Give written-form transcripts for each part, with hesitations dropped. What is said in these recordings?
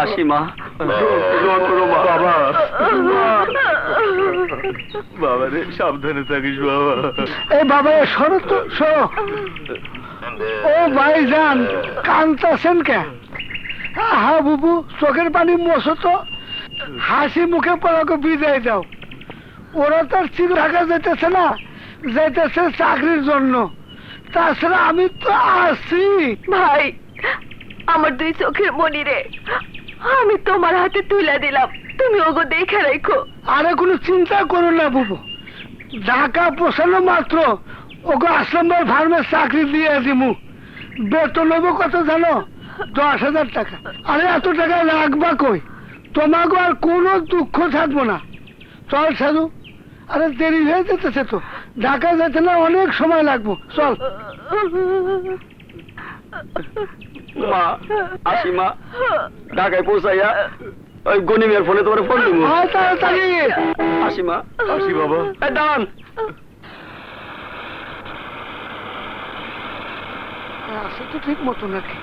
আসি মা। বাবা বাবা রে, সাবধানে থাকিস বাবা। এই বাবা সরো তো, সরো। ও ভাইজান, কাঁদতেছেন কে? হা বুবু, চোখের পানি মোছো তো, হাসি মুখে পড়াকে বিদায় দাও। ওরা তো চির ঢাকা যেতেছে না, যেতেছে চাকরির জন্য। তাছাড়া আমি তো আছি। ভাই, আমার দুই চোখের মনি রে আমি তোমার হাতে তুলে দিলাম, তুমি ওগো দেখে রাখো। আরে কোনো চিন্তা করো না বুবু, ঢাকা পৌঁছানো মাত্র ওকে আশ্রমের ফার্মে চাকরি দিয়ে দিমু। বেতন নেবো কত জানো? 10,000 টাকা। আরে এত টাকা রাখবা কই? তোমাকে আর কোনো দুঃখ থাকবো না। চল সাধু, আরে দেরি হয়ে যেতেছে তো, ঢাকা যেতে না অনেক সময় লাগবো, চল। মা, আসি মা। ঢাকায় পৌঁছাইয়া ওই গনিমের ফোনে তোমার ফোন দিব। তাড়াতাড়ি আসি মা। আসি বাবা। দাঁড়ান। আসে তো ঠিক মতো নাকি?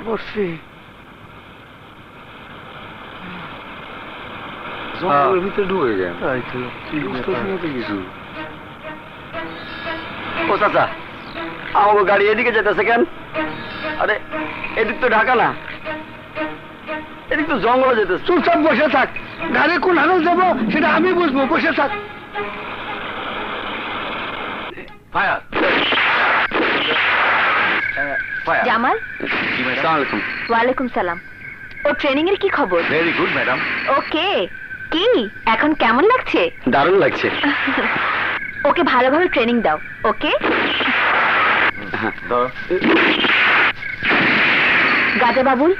বসছি। জঙ্গলের ভিতরে ঢুকে গেল। ও চাচা, আমার গাড়ি এদিকে যেতেছে কেন? আরে এদিক তো ঢাকা না, এদিক তো জঙ্গলে যেতেছে। চুপচাপ বসে থাক, গাড়ি কোন হালে যাবো সেটা আমি বুঝবো, বসে থাক। ফায়ার। জামাল, আসসালামু আলাইকুম। ওয়ালাইকুম সালাম। ও ট্রেনিং এর কি খবর? Very good madam. ওকে, কি এখন কেমন লাগছে? দারুণ লাগছে। ওকে ভালোভাবে ট্রেনিং দাও, ওকে? গাজা বাবুল,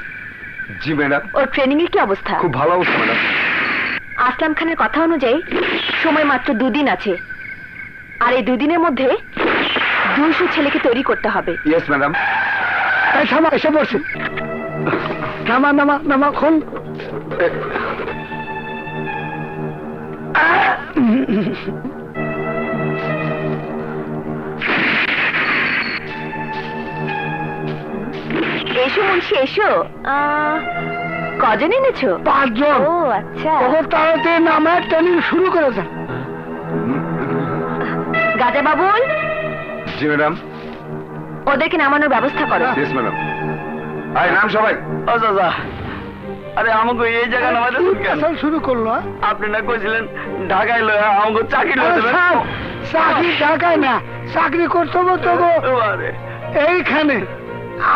জি ম্যাডাম। ওর ট্রেনিং এর কি অবস্থা? খুব ভালো অবস্থা ম্যাডাম। আসলাম খানের কথা অনুযায়ী সময় মাত্র 2 দিন আছে, আর এই 2 দিনের মধ্যে 200 ছেলেকে তৈরি করতে হবে। Yes madam. এই থামা, এসে বসে। নামা নামা নামা, খুন। এসো মুন্সি, এসো। কজন এনেছো? 5 জন। ও আচ্ছা। ওদের তাড়াতাড়ি নামে ট্রেনিং শুরু করে দেন। গাজা বাবুল, জি ম্যাডাম। ওদেরকে নামানোর ব্যবস্থা করো। Yes madam. আয় নাম সবাই। ও চাচা, আরে আমাকে এই জায়গা নামাইতেছেন কেন? আসল শুরু করলো, হ্যাঁ? আপনি না কইছিলেন ঢাকায় লয়া আমাকে চাকরি আরে লইতে স্যার, চাকরি ঢাকায় না, চাকরি করতে হবে তবু এইখানে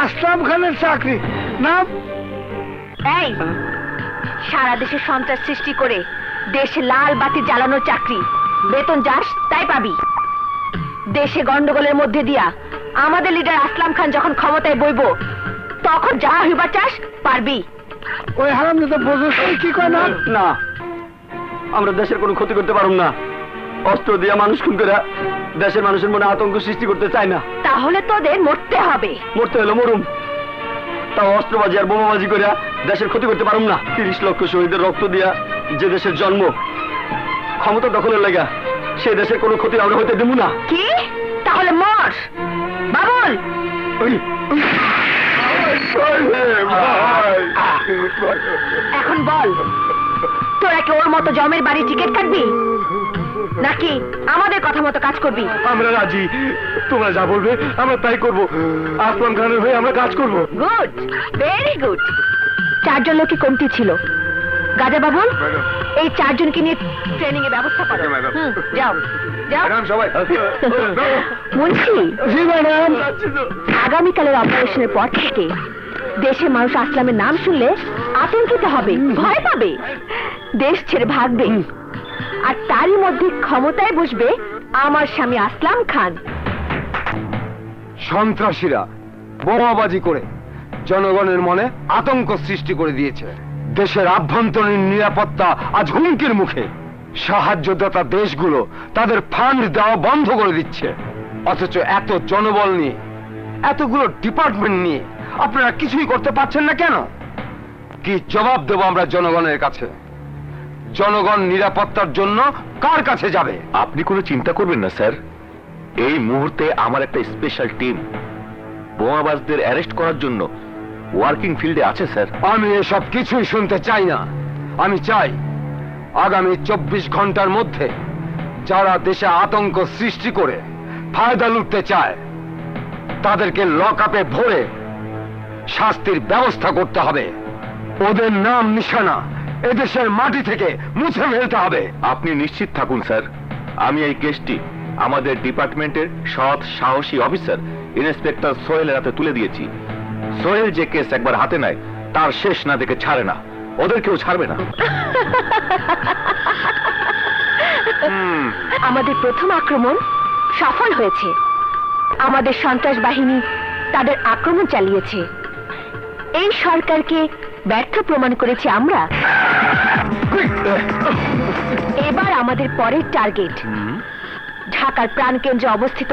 আসলাম খানের চাকরি। নাম? এই, সারা দেশে সন্ত্রাস সৃষ্টি করে দেশে লাল বাতি জ্বালানোর চাকরি, বেতন যাস তাই পাবি। দেশে গন্ডগোলের মধ্যে দিয়া আমাদের লিডার আসলাম খান যখন ক্ষমতায় বইবো, তখন যা হইবার চাস পারবি। ওই হারাম তো বোঝো কি কয় না? না, আমরা দেশের কোনো ক্ষতি করতে পারুম না। অস্ত্র দিয়া মানুষ খুন করে দেশের মানুষের মনে আতঙ্ক সৃষ্টি করতে চাই না। তাহলে তোদের মরতে হবে। মরতে হলো মরুম, তাও অস্ত্রবাজি আর বোমাবাজি করে দেশের ক্ষতি করতে পারুম না। 30 লক্ষ শহীদের রক্ত দিয়া যে দেশের জন্ম, ক্ষমতা দখলের লাগা সেই দেশের কোনো ক্ষতি আমরা হইতে দেব না। কি? তাহলে মর বাবুল। এখন বল, তোরা কি ওর মতো জমের বাড়ি টিকিট কাটবি, নাকি আমাদের কথা মতো কাজ করবি? আমরা রাজি, তোমরা যা বলবে আমরা তাই করব। আসলাম খানের হয়ে আমরা কাজ করব। Good, very good. 4 জন লোকই কমতি ছিল। গাজা বাবুল, এই 4 জনকে নিয়ে ট্রেনিং এর ব্যবস্থা করো। যাও যাও সবাই। মুন্সি, জি ম্যাডাম। আগামীকালের অপারেশনের পর থেকে দেশের মানুষ আসলামের নাম শুনলে আতঙ্কিত হবে, ভয় পাবে, দেশ ছেড়ে ভাগবে, আর তারই মধ্যে ক্ষমতায় বসবে আমার স্বামী আসলাম খান। সন্ত্রাসীরা বোমাবাজি করে জনগণের মনে আতঙ্ক সৃষ্টি করে দিয়েছে। দেশের আভ্যন্তরীণ নিরাপত্তা আজ হুমকির মুখে। সাহায্যদাতা দেশগুলো তাদের ফান্ড দেওয়া বন্ধ করে দিচ্ছে, অথচ এত জনবল নিয়ে, এতগুলো ডিপার্টমেন্ট নিয়ে আপনারা কিছুই করতে পারছেন না কেন? কি জবাব দেব আমরা জনগণের কাছে? জনগণ নিরাপত্তার জন্য কার কাছে যাবে? আপনি কোনো চিন্তা করবেন না স্যার, এই মুহূর্তে আমার একটা স্পেশাল টিম বোমাবাজদের অ্যারেস্ট করার জন্য ওয়ার্কিং ফিল্ডে আছে স্যার। আমি এসব কিছুই শুনতে চাই না। আমি চাই আগামী 24 ঘন্টার মধ্যে যারা দেশে আতঙ্ক সৃষ্টি করে ফায়দা লুটতে চায় তাদেরকে লক আপে ভরে শাস্তির ব্যবস্থা করতে হবে। ওদের নাম নিশানা এদেশের মাটি থেকে মুছে ফেলতে হবে। আপনি নিশ্চিত থাকুন স্যার, আমি এই কেসটি আমাদের ডিপার্টমেন্টের সৎ সাহসী অফিসার ইন্সপেক্টর সোহেলের হাতে তুলে দিয়েছি। সোহেল যে কেস একবার হাতে নেয় তার শেষ না দেখে ছাড়ে না, ওদেরকেও ছাড়বে না। আমাদের প্রথম আক্রমণ সফল হয়েছে। আমাদের সন্ত্রাস বাহিনী তাদের আক্রমণ চালিয়েছে। এই সরকারকে ব্যর্থ প্রমাণ করেছি আমরা। এবার আমাদের পরের টার্গেট ঢাকার প্রাণকেন্দ্রে অবস্থিত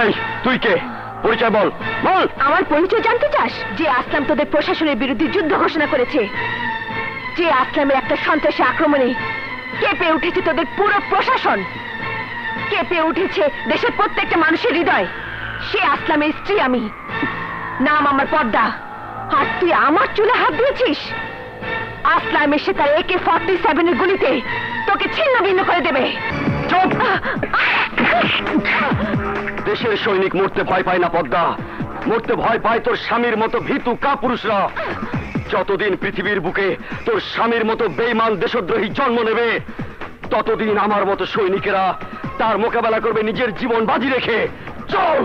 এই তুই কে? পরিচয় বল, বল। আমার পরিচয় জানতে চাস? যে আসলাম তোদের প্রশাসনের বিরুদ্ধে যুদ্ধ ঘোষণা করেছে, যে আসলামের একটা সন্ত্রাসী আক্রমণে কেঁপে উঠেছে তোদের পুরো প্রশাসন, কেঁপে উঠেছে দেশের প্রত্যেকটা মানুষের হৃদয়, সে আসলামের স্ত্রী আমি। নাম আমার পদ্মা। আর তুই আমার চুলে হাত দিয়েছিস? আসলাম এসে তার AK-47 এর গুলিতে তোকে ছিন্ন ভিন্ন করে দেবে। চুপ! দেশের সৈনিক মরতে ভয় পায় না পদ্মা, মরতে ভয় পায় তোর স্বামীর মতো ভীতু কাপুরুষরা। যতদিন পৃথিবীর বুকে তোর স্বামীর মতো বেঈমান দেশদ্রোহী জন্ম নেবে, ততদিন আমার মতো সৈনিকেরা তার মোকাবেলা করবে নিজের জীবন বাজি রেখে। চল!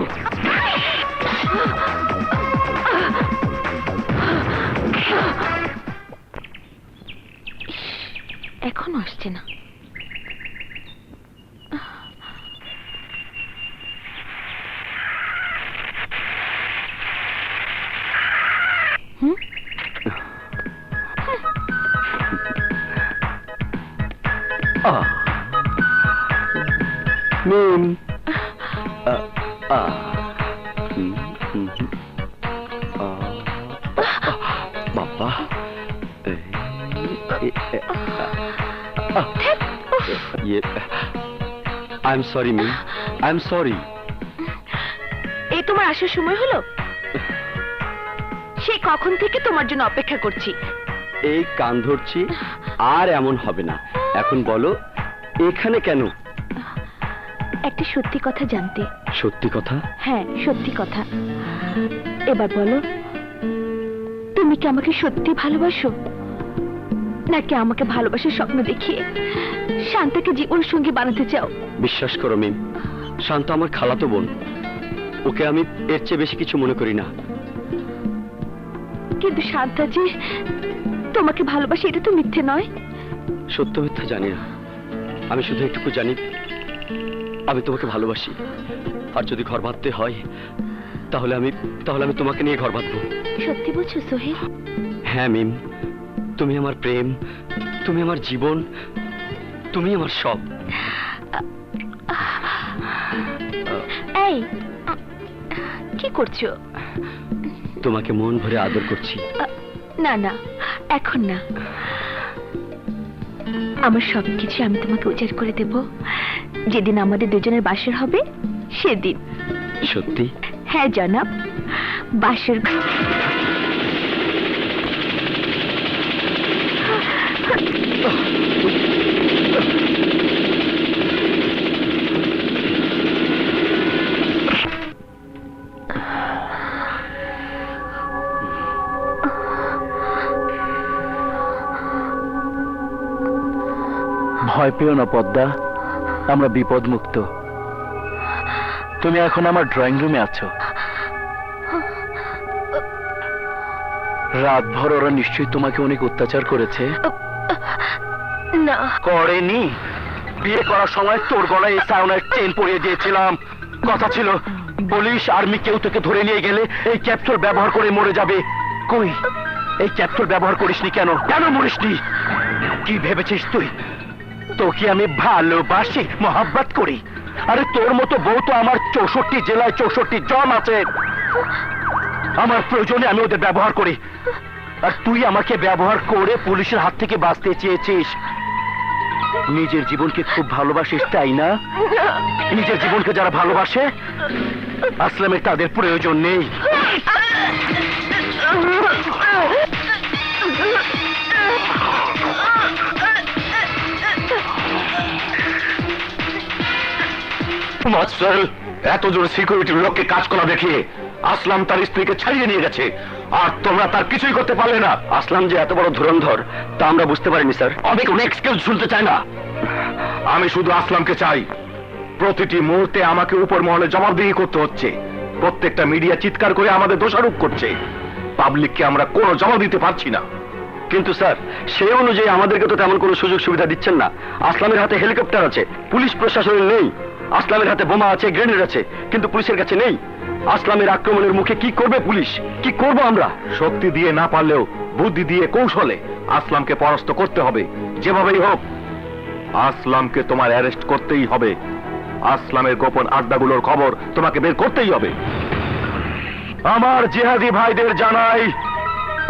এখনো আসছে না। মিম বাবা, I am sorry Mim, I am sorry. এই তোমার আসার সময় হলো? সে কখন থেকে তোমার জন্য অপেক্ষা করছি। এই কান ধরছি, আর এমন হবে না। এখন বলো এখানে কেন? একটা সত্যি কথা জানতে। সত্যি কথা? হ্যাঁ, সত্যি কথা। এবার বলো, তুমি কি আমাকে সত্যি ভালোবাসো, নাকি আমাকে ভালোবাসার স্বপ্ন দেখিয়ে শান্তাকে জীবন সঙ্গী বানাতে চাও? বিশ্বাস করো মিম, শান্ত আমার খালাতো বোন। ওকে আমি এর চেয়ে বেশি কিছু মনে করি না। কিন্তু শান্তা যে তোমাকে ভালোবাসে, এটা তো মিথ্যে নয়। সত্য মিথ্যা জানি না, আমি শুধু একটুকু জানি আমি তোমাকে ভালোবাসি। আর যদি ঘর বাঁধতে হয় তাহলে আমি তোমাকে নিয়ে ঘর বাঁধবো। সত্যি বলছো সোহেল? হ্যাঁ মিম, তুমি আমার প্রেম, তুমি আমার জীবন, তুমি আমার সব। এই কি করছো? তোমাকে মন ভরে আদর করছি। না না, এখন না। আমার সবকিছু আমি তোমাকে উজাড় করে দেব যেদিন আমাদের দুজনের বাসর হবে, সেদিন। সত্যি? হ্যাঁ জনাব, বাসর। ভয় পেও না পদ্মা, আমরা বিপদ মুক্ত। তুমি এখন আমার ড্রয়িং রুমে আছো। রাতভর ওরা নিশ্চয়ই তোমাকে অনেক অত্যাচার করেছে। না করেনি? বিয়ে করার সময় তোর গলায় এই সাউন্ডের চেন পরিয়ে দিয়েছিলাম। কথা ছিল পুলিশ আর্মি কেউ তোকে ধরে নিয়ে গেলে এই ক্যাপসুল ব্যবহার করে মরে যাবে। কই, এই ক্যাপসুল ব্যবহার করিসনি কেন? কেন মরিসনি? কি ভেবেছিস তুই তোকে আমি ভালোবাসি, মহাব্বত করি। আরে তোর মতো বউ তো আমার 64 জেলায় 64 জন আছে। আমার প্রয়োজনে আমি ওদের ব্যবহার করি, আর তুই আমাকে ব্যবহার করে পুলিশের হাত থেকে বাঁচতে চেয়েছিস। নিজের জীবনকে খুব ভালোবাসিস, তাই না? নিজের জীবনকে যারা ভালোবাসে, আসলামের তাদের প্রয়োজন নেই। মাস্টার, এত জোর সিকিউরিটির লোককে কাজ করা দেখিয়ে আসলাম তার স্ত্রীকে ছাড়িয়ে নিয়ে গেছে, আর তোমরা তার কিছুই করতে পারলে না। আসলাম যে এত বড় ধুরন্ধর তা আমরা বুঝতে পারিনি স্যার। আমি কোনো এক্সকিউজ শুনতে চাই না। আমি শুধু আসলামকে চাই। প্রতিটি মুহূর্তে আমাকে উপর মহলে জবাবদিহি করতে হচ্ছে। প্রত্যেকটা মিডিয়া চিৎকার করে আমাদের দোষারোপ করছে। পাবলিককে আমরা কোনো জবাব দিতে পারছি না। কিন্তু স্যার, সেই অনুযায়ী আমাদেরকে তো তেমন কোনো সুযোগ সুবিধা দিচ্ছেন না। আসলামের হাতে হেলিকপ্টার আছে, পুলিশ প্রশাসনের নেই। আসলামের হাতে বোমা আছে, গ্রেনেড আছে, কিন্তু পুলিশের কাছে নেই। আসলামের আক্রমণের মুখে কি করবে পুলিশ? কি করব আমরা? শক্তি দিয়ে না পারলেও বুদ্ধি দিয়ে কৌশলে আসলামকে পরাস্ত করতে হবে, যেভাবেই হোক। আসলামকে তোমার অ্যারেস্ট করতেই হবে। আসলামের গোপন আড্ডাগুলোর খবর তোমাকে বের করতেই হবে। আমার জিহাদি ভাইদের জানাই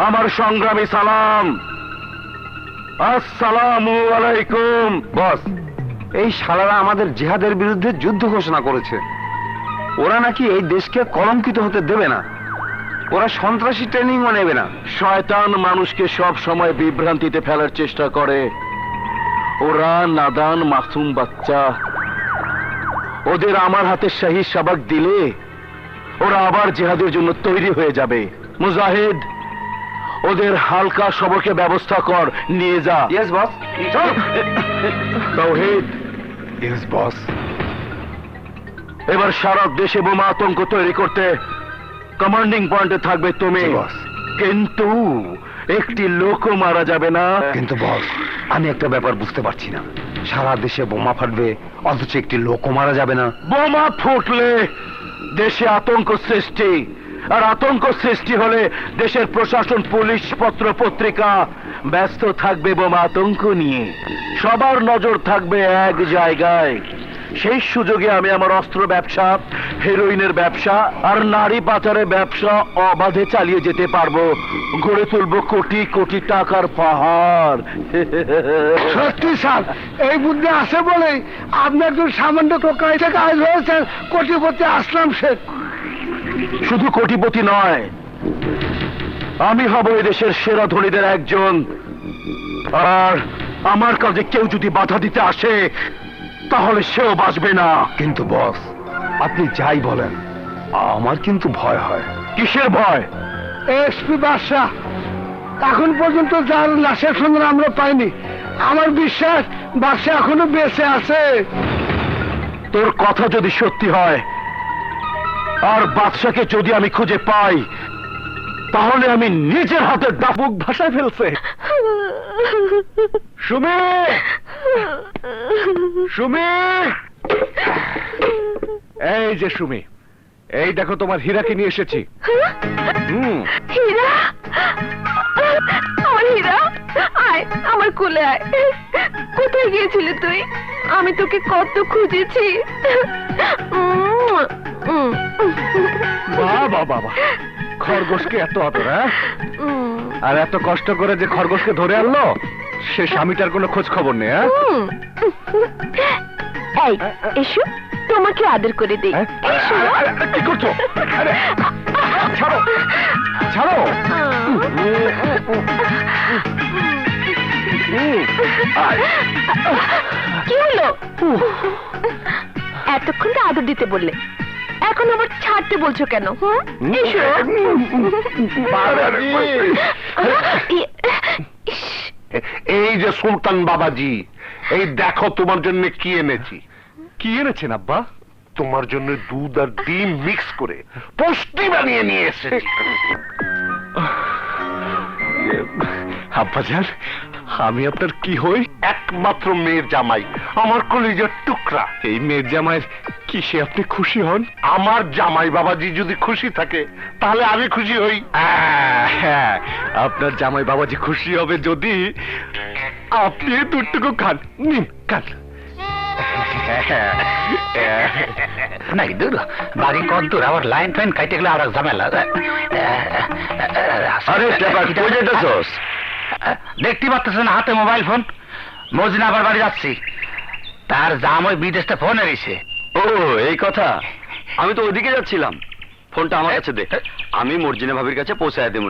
আমার সংগ্রামী সালাম। আসসালামু আলাইকুম। বস, এই শালারা আমাদের জিহাদের বিরুদ্ধে যুদ্ধ ঘোষণা করেছে। ওরা নাকি এই দেশকে কলঙ্কিত হতে দেবে না। ওরা সন্ত্রাসী ট্রেনিংও নেবে না। শয়তান মানুষকে সব সময় বিভ্রান্তিতে ফেলার চেষ্টা করে। ওরা নাদান মাসুম বাচ্চা। ওদের আমার হাতে শাহী সাবাক দিলে ওরা আবার জিহাদের জন্য তৈরি হয়ে যাবে। মুজাহিদ, ওদের হালকা সবকে ব্যবস্থা কর, নিয়ে যা। Yes boss. Tawhid, yes boss. এবার সারা দেশে বোমা আতঙ্ক তৈরি করতে কমান্ডিং পয়েন্টে থাকবে তুমি। জি, বস। কিন্তু একটি লোকও মারা যাবে না। কিন্তু বস, আমি একটা ব্যাপার বুঝতে পারছি না। সারা দেশে বোমা ফাটবে, অথচ একটি লোকও মারা যাবে না। বোমা ফুটলে দেশে আতঙ্ক সৃষ্টি, আর আতঙ্ক সৃষ্টি হলে দেশের প্রশাসন, পুলিশ, পত্র পত্রিকা ব্যস্ত থাকবে বোমা আতঙ্ক নিয়ে। সবার নজর থাকবে এক জায়গায়। সেই সুযোগে আমি আমার অস্ত্র ব্যবসা, হেরোইনের ব্যবসা আর নারী পাচারের ব্যবসা অবাধে চালিয়ে যেতে পারবো। গড়ে তুলবো কোটি কোটি টাকার পাহাড়। সত্যি স্যার, এই বুদ্ধি আছে বলেই আপনি একজন সামান্য টোকাই থেকে আজ হয়েছেন কোটিপতি আসলাম শেখ। শুধু কোটিপতি নয়, আমি হব এই দেশের সেরা ধনীদের একজন। আর আমার কাজে কেউ যদি বাধা দিতে আসে, তাহলে সেও বাঁচবে না। কিন্তু বস, আপনি যাই বলেন, আমার কিন্তু ভয় হয়। কিসের ভয়? এসপি বাদশাহ এখন পর্যন্ত যার লাশের সন্ধান আমরা পাইনি, আমার বিশ্বাস বাদশাহ এখনো বেঁচে আছে। তোর কথা যদি সত্যি হয়, আর বাদশাকে যদি আমি খুঁজে পাই, তাহলে আমি নিজের হাতে দাপুক ভাষায় ফেলছে। সুমি, সুমি, এই যে সুমি, এই দেখো তোমার হীরাকে নিয়ে এসেছি। হীরা, আমার হীরা, আয় আমার কোলে আয়। কোথায় গিয়েছিলি তুই? আমি তোকে কত খুঁজেছি। বাবা বাবা, খরগোশকে এত আদর, হ্যাঁ? আর এত কষ্ট করে যে খরগোশকে ধরে আনলো, সে স্বামীটার কোনো খোঁজ খবর নেই। হ্যাঁ, এই এসো, তোমাকে আদর করে দিই। এসো। কি করছো? আরে, ছাড়ো, ছাড়ো। কি হলো? এতক্ষণ তো আদর দিতে বললে, এখন আবার ছাড়তে বলছো কেন? এসো। এই যে সুলতান বাবাজি, এই দেখো তোমার জন্য কি এনেছি। কি এনেছেন আব্বা? তোমার জন্য দুধ আর ডিম মিক্স করে পুষ্টি বানিয়ে নিয়ে এসেছি। আব্বাজান, আমি আপনার কি হই? একমাত্র মেয়ের জামাই, আমার কলিজার টুকরা। এই মেয়ের জামাইয়ের কিসে আপনি খুশি হন? আমার জামাই বাবাজি যদি খুশি থাকে, তাহলে আমি খুশি হই। হ্যাঁ, আপনার জামাই বাবাজি খুশি হবে যদি আপনি দুটুকু খান, নিন খান। নাই দূর বাড়ি কত দূর, আবার লাইন ফাইন কাইতে গেলে আর এক ঝামেলা। আরে টেপা, কই যাইতাছস? দেখতে পাচ্ছেন না হাতে মোবাইল ফোন, মজিনা আবার বাড়ি যাচ্ছি, তার জাম ওই বিদেশটা ফোন এসেছে। ও এই কথা, আমি তো ওইদিকে যাচ্ছিলাম। ফোনটা আমার কাছে দে, আমি মর্জিনা ভাবির কাছে পৌঁছায় দেবো।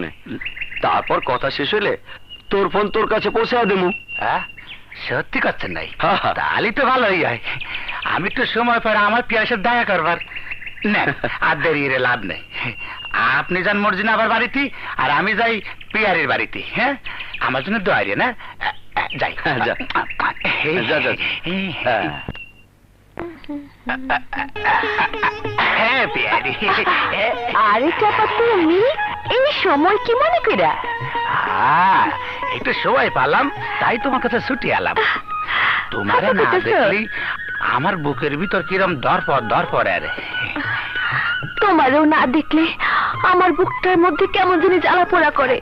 তারপর কথা শেষ হইলে তোর ফোন তোর কাছে পৌঁছায় দেবো। হ্যাঁ সত্যি করছেন নাই? হ্যাঁ, হ্যাঁ। তাহলে তো ভালোই হয়, আমি একটু সময় পর আমার পিয়াসের দয়া করবার। নেন, আর দেরি রে লাভ নেই। আপনি যান মর্জিনা আবার বাড়িতে, আর আমি যাই পিয়ারের বাড়িতে। হ্যাঁ, আমার জন্য দোয়া রে না, যাই। হ্যাঁ, যা। যা, যা। হ্যাঁ। হ্যাঁ পিয়ারি। আরে চাপা, তুমি এই সময় কি মনে কইরা? একটু সময় পালাম, তাই তোমার কাছে ছুটি এলাম। তোমার না দেখলি আমার বুকের ভিতর কিরম দরপর আরে। তোমারও না দেখলে আমার বুকটার মধ্যে কেমন জানি জ্বালা পোড়া করে,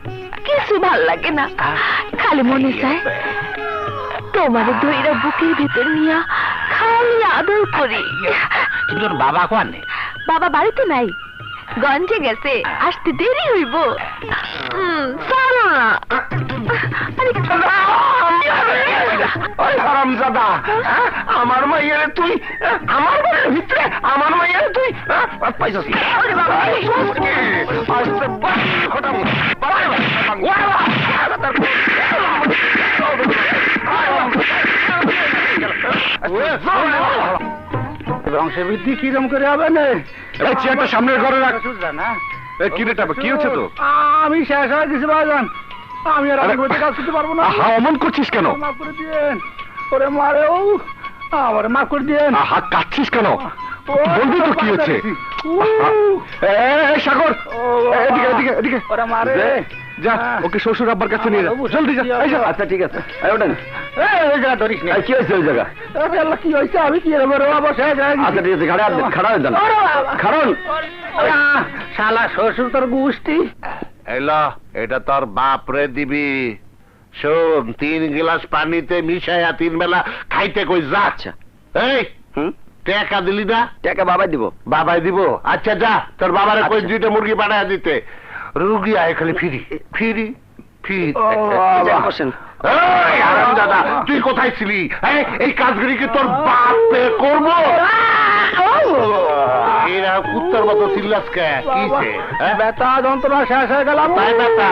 কিছু ভাল লাগে না। খালি মনে চায় তোমার দইরা বুকের ভিতর নিয়া খালি আদর করি। কিন্তু বাবা কোয়ানে? বাবা বাড়িতে নাই, গঞ্জে গেছে, আসতে দেরি হইব। চলো না। ওই হারামজাদা, আমার মাইয়ারে তুই আমার বাড়ির ভিতরে, আমার মাইয়ারে তুই পাইছস না? বংশের বৃদ্ধি কিরম করে হবে না? এই চেয়ারটা সামনের ঘরে রাখ। না কি রে টাপা, কি হচ্ছে তো? আমি শেষ হয়ে গেছি ভাইজান, আমি আর আমি কাজ করতে পারবো না। আহা, অমন করছিস কেন? মাফ করে দিয়েন, ওরে মারে ও, আমার মাফ করে দিয়েন। আহা, কাঁদছিস কেন? ও, বলবি তো কি হচ্ছে? সাগর, এদিকে এদিকে এদিকে। ওরে মারে। যা, ওকে শ্বশুর আব্বার কাছে নিয়ে যা, জলদি যা। এই যা। আচ্ছা ঠিক আছে, ওঠেন। ওই জায়গা ধরিস না। কি হয়েছে ওই জায়গা? আরে আল্লাহ, কি হয়েছে? আমি কি এরকম বসে আচ্ছা ঠিক আছে, খাড়া হয়ে যান। খাড়ন। শালা শ্বশুর তোর গুষ্টি। এলা, এটা তোর বাপ রে দিবি। শোন, 3 গ্লাস পানিতে মিশাইয়া 3 বেলা খাইতে কই যা। আচ্ছা। এই হুম, টাকা দিলি না? টাকা বাবাই দিব। বাবাই দিব? আচ্ছা যা, তোর বাবারে কই আচ্ছা। 2টা মুরগি পাঠায় দিতে। রুগী আয় খালি ফিরি ফিরি ফিরি। যা, বসেন। এই হারামজাদা, তুই কোথায় ছিলি? এই কাজগুলি কি তোর বাপে করবো? এরা কুত্তার মতো চিল্লাস কে? কিছে? ব্যথা যন্ত্রণা শেষ হয়ে গেলাম। তাই ব্যথা?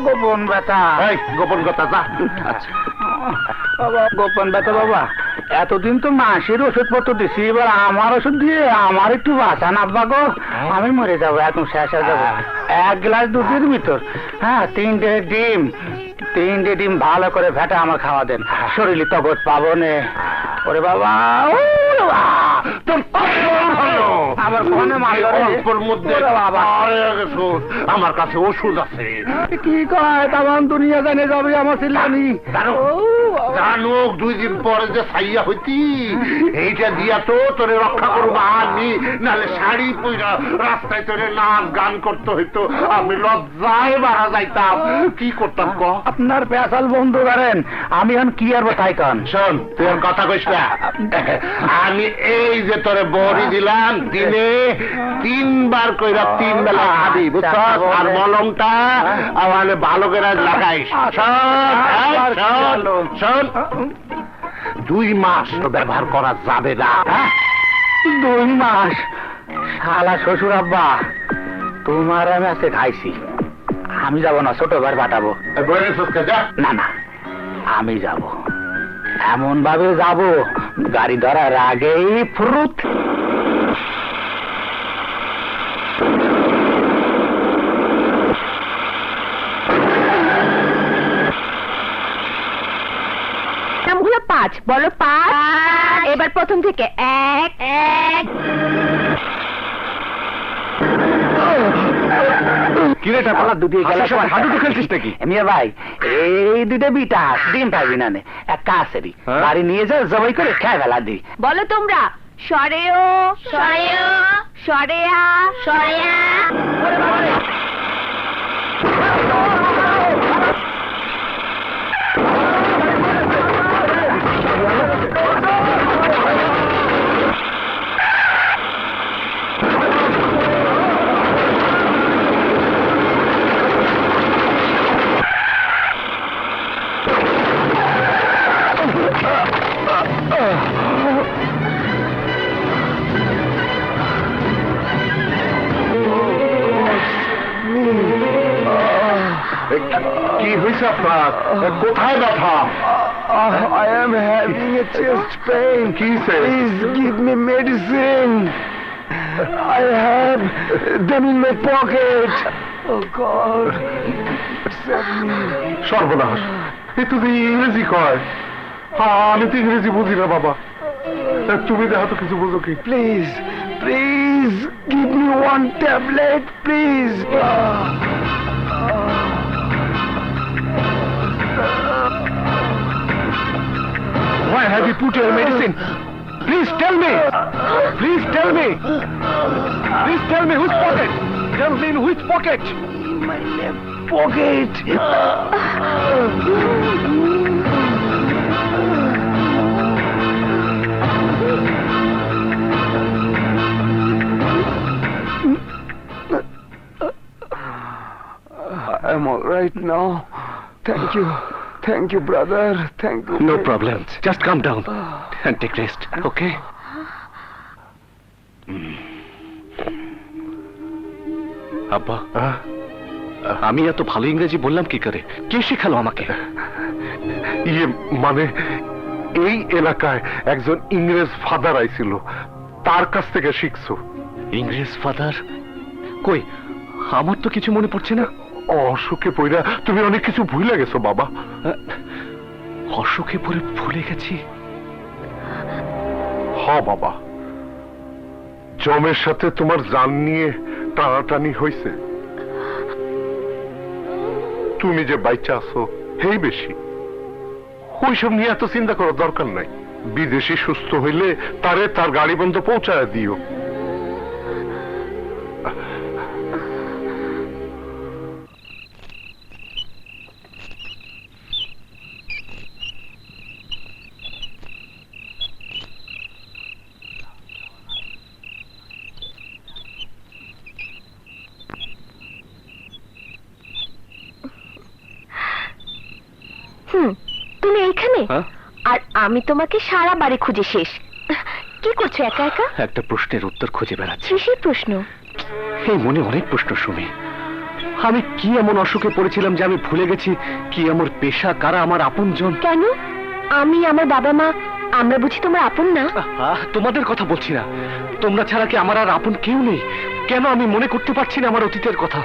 গোপন ব্যথা। এই গোপন কথা যা। বাবা, গোপন ব্যথা বাবা, এতদিন তো মাসির ওষুধ পত্র দিছি, এবার আমার ওষুধ দিয়ে আমার একটু বাঁচান আব্বা গো। আমি মরে যাবো, একদম শেষ হয়ে যাবো। 1 গ্লাস দুধের ভিতর 3টে ডিম, 3টে ডিম ভালো করে ভেটা আমার খাওয়া দেন, শরীরে তগত পাবো নে। ওরে বাবা, ও বাবা, তোর ভালো। আবার কোনে মারলো রে? অল্পের মধ্যে ওরে বাবা। আরে গেছো। আমার কাছে ওষুধ আছে। কি কয়, তামান দুনিয়া জানে যাবে আমার ছিলানি। জানো, জানো 2 দিন পরে যে সাইয়া হইতি, এইটা দিয়া তো তোরে রক্ষা করবো আমি, নাহলে শাড়ি পইরা রাস্তায় তোরে নাচ গান করতে হইতো, আমি লজ্জায় মারা যাইতাম। কি করতাম ক? আপনার পেশাল বন্ধু করেন, আমি এখন কি আর তাই কন। শোন, তুই আর কথা কইস না। আমি এই যে তোরে বড়ি দিলাম, দিনে 3 বার কইরা 3 বেলা খাবি, বুঝছস? আর মলমটা আমারে ভালো করে লাগাইস। শোন, শোন, 2 মাস তো ব্যবহার করা যাবে না। 2 মাস? শালা শ্বশুর আব্বা, তোমার আমি আজকে খাইছি, আমি যাব না, ছোট ভাই পাঠাবো। না না, আমি যাব, এমন ভাবে যাব গাড়ি ধরার আগেই ফ্রুত। নামগুলো 5, বলো 5। এবার প্রথম থেকে 1 1। কি রে টাপা, দুটি গেল। হাঁটুতে খেলছিস নাকি? মিয়া ভাই, এই 2টা বিটা ডিম পাবি না নে, এক কাছেরই হ্যাঁ? বাড়ি নিয়ে যা, জবাই করে খেয়ে ফেলা দি। বলো তোমরা, সরেও সরেও সরেয়া সরেয়া। কি হয়েছে আপনার? কোথায় ব্যথা? I am having a chest pain. Please give me medicine. I have them in my pocket. Oh God. Save me. সর্বনাশ, এ তুই ইংরেজি কয়? আমি তো ইংরেজি বুঝি না বাবা। তুমি দেখো তো কিছু বুঝো কি? Please, please give me one tablet, please. Why have you put your medicine? Please tell me. Please tell me. Please tell me whose pocket. Tell me in which pocket. In my left pocket. I'm all right now. Thank you. Thank you, brother. Thank you. No problem. Just calm down and take rest, okay? আব্বা, আমি এত ভালো ইংরেজি বললাম কি করে? কে শেখালো আমাকে? মানে এই এলাকায় একজন ইংরেজ ফাদার আইছিল, তার কাছ থেকে শিখছো? ইংরেজ ফাদার? কই, আমার তো কিছু মনে পড়ছে না। অসুখে পড়া তুমি অনেক কিছু ভুলে গেছো বাবা। অসুখে পড়ে ভুলে গেছি? হ বাবা, জমের সাথে তোমার জান নিয়ে টানাটানি হয়েছে। তুমি যে বাইচা আছো হেই বেশি, ওইসব নিয়ে এত চিন্তা করার দরকার নাই। বিদেশি সুস্থ হইলে তারে তার গাড়ি বন্ধ পৌঁছায় দিও। তুমি এইখানে? হ্যাঁ? আর আমি তোমাকে সারা বাড়ি খুঁজে শেষ। কি করছো একা একা? একটা প্রশ্নের উত্তর খুঁজে বেড়াচ্ছি। কিসের প্রশ্ন? এই মনে অনেক প্রশ্ন সুমি। আমি কি এমন অসুখে পড়েছিলাম যে আমি ভুলে গেছি কি আমার পেশা, কারা আমার আপনজন? কেন? আমি, আমার বাবা মা, আমরা বুঝি তোমার আপন না? তোমাদের কথা বলছি না। তোমরা ছাড়া কি আমার আর আপন কেউ নেই? কেন আমি মনে করতে পারছি না আমার অতীতের কথা?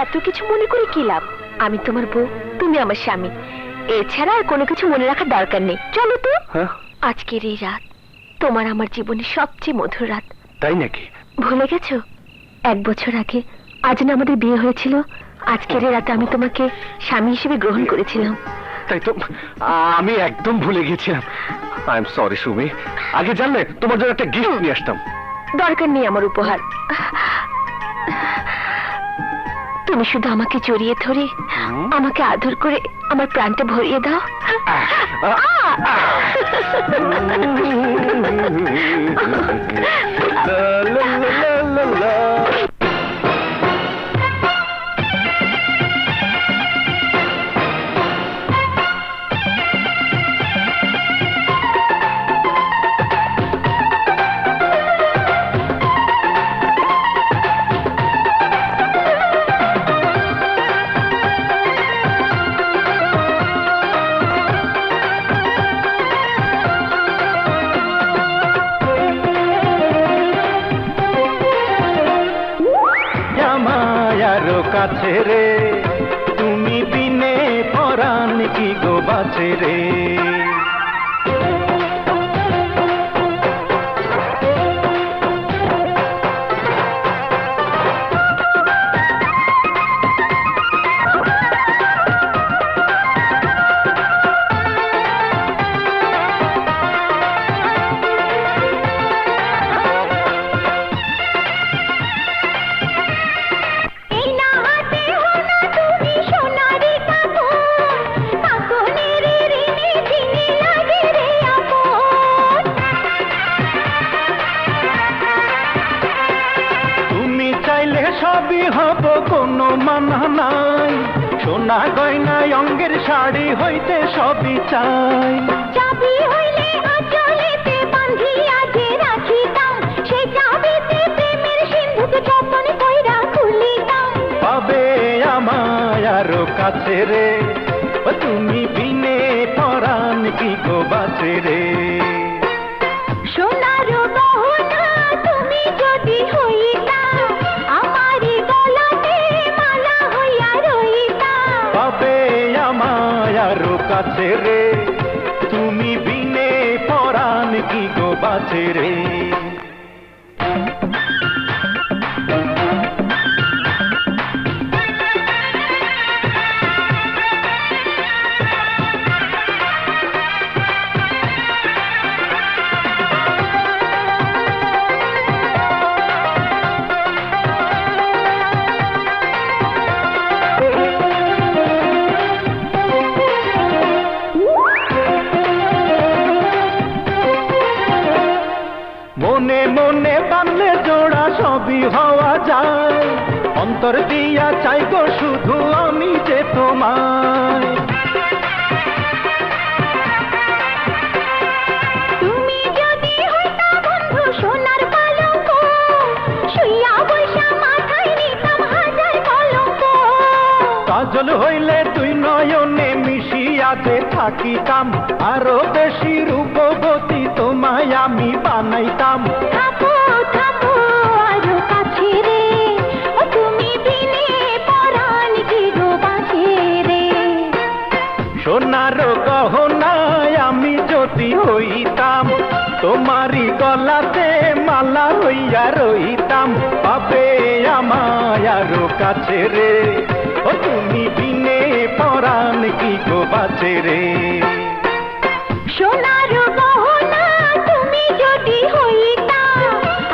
এত কিছু মনে করে কি লাভ? আমি তোমার বউ, তুমি আমার স্বামী। এছাড়া আর কোনো কিছু মনে রাখার দরকার নেই। চলো তো। হ্যাঁ? আজকের এই রাত তোমার আমার জীবনের সবচেয়ে মধুর রাত। তাই নাকি? ভুলে গেছো? 1 বছর আগে আজ না আমাদের বিয়ে হয়েছিল। আজকের এই রাতে আমি তোমাকে স্বামী হিসেবে গ্রহণ করেছিলাম। তাই তো, আমি একদম ভুলে গেছিলাম। I am sorry Sumi. আগে জানলে তোমার জন্য একটা গিফট নিয়ে আসতাম। দরকার নেই আমার উপহার। তুমি শুধু আমাকে জড়িয়ে ধরে আমাকে আদর করে আমার প্রাণটা ভরিয়ে দাও। মায়ারো কাছে রে, তুমি বিনে পরাণ কি গো বাছে রে। সবই হব কোনো মানা নাই, সোনা গয়নায় অঙ্গের শাড়ি হইতে সবই চাই। চাবি হইলে আঁচলেতে বাঁধিয়া যে রাখিতাম, সে চাবিতে প্রেমের সিন্ধুকে যতন কইরা খুলিতাম। পাবে আমায় আরো কাছে রে, বাঁচে রে। মনে মনে বানলে জোড়া সবই হওয়া যায়, অন্তর দিয়া চাই গো শুধু আমি যে তোমায়। তুমি যদি হইতা বন্ধু সোনার পালঙ্ক, শুইয়া বৈশা মাথায় নিতাম হাজার কলঙ্ক। কাজল হইলে তুই নয়নে মিশিয়া যে থাকিতাম, আরো বেশি রূপবতী তোমায় আমি বানাইতাম। থাকো থাকো আরো কাছে রে, ও তুমি বিনে পরাণ কি গো বাঁচে রে। সোনার গহনায় আমি যদি হইতাম, তোমারই গলাতে মালা হইয়া রইতাম। পাবে আমায় আরো কাছে রে, ও তুমি বিনে পরাণ কি গো বাঁচে রে। সোনার গহনা তুমি যদি হইতা,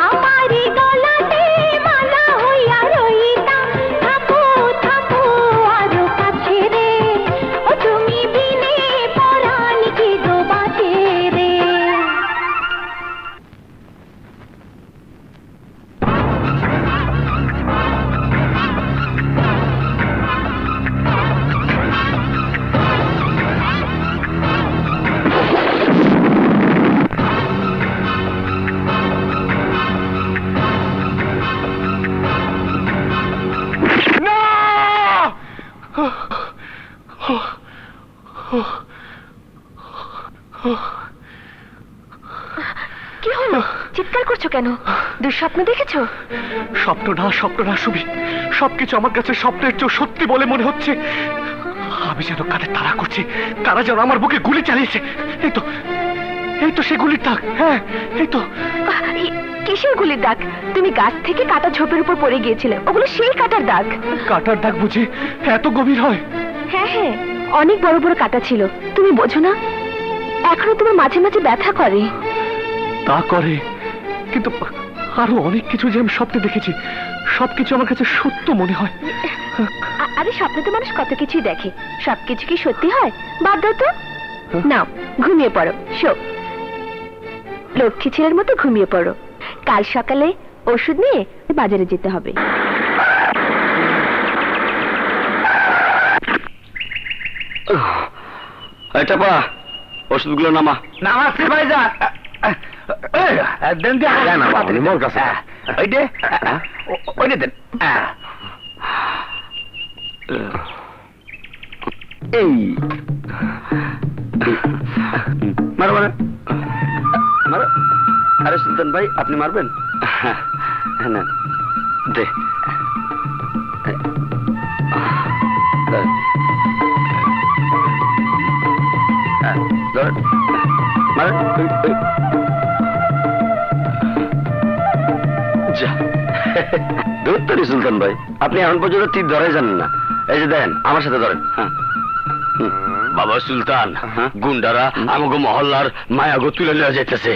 আমারই গলাতে মালা হইয়া রইতা। থাকো থাকো আরো কাছে রে, ও তুমি বিনে পরাণ কি গো বাঁচে রে। কি হলো? চিৎকার করছো কেন? দুঃস্বপ্ন দেখেছো? স্বপ্ন না সুবি, সবকিছু আমার কাছে স্বপ্নের চেয়ে সত্যি বলে মনে হচ্ছে। আমি যেন কাদের তাড়া করছি, কারা যেন আমার বুকে গুলি চালিয়েছে। এই তো সে গুলির দাগ। হ্যাঁ, এই তো। কিসের গুলির দাগ? তুমি গাছ থেকে কাটা ঝোপের উপর পড়ে গিয়েছিলে, ওগুলো সেই কাটার দাগ। কাটার দাগ বুঝি এত গভীর হয়? হ্যাঁ হ্যাঁ, অনেক বড় বড় কাটা ছিল, তুমি বোঝো না? এখনো তোমার মাঝে মাঝে ব্যথা করে। তা করে, কিন্তু আরো অনেক কিছু যে আমি স্বপ্নে দেখেছি, সবকিছু আমার কাছে সত্য মনে হয়। আরে স্বপ্নে তো মানুষ কত কিছুই দেখে, সবকিছু কি সত্যি হয়? বাদ দাও তো। নাও ঘুমিয়ে পড়ো, শো। লক্ষ্মী ছেলের মতো ঘুমিয়ে পড়ো, কাল সকালে ওষুধ নিয়ে বাজারে যেতে হবে। এটা পা ওষুধগুলো নামা। নামাচ্ছি ভাইজান। দেন দিয়ে দেন আমার, উনি মোর কাছে। ওইটে ওইটে দেন। এই মারো মারো মারো। আরে সুলতান ভাই, আপনি মারবেন? হ্যাঁ না, দে। ধরতে সুলতান ভাই, আপনি এখন পর্যন্ত তীর ধরে জানেন না। এই যে দেখেন, আমার সাথে ধরেন। হ্যাঁ বাবা সুলতান, গুন্ডারা আমাকে মহল্লার মায়াগো তুলে নেওয়া যাইতেছে।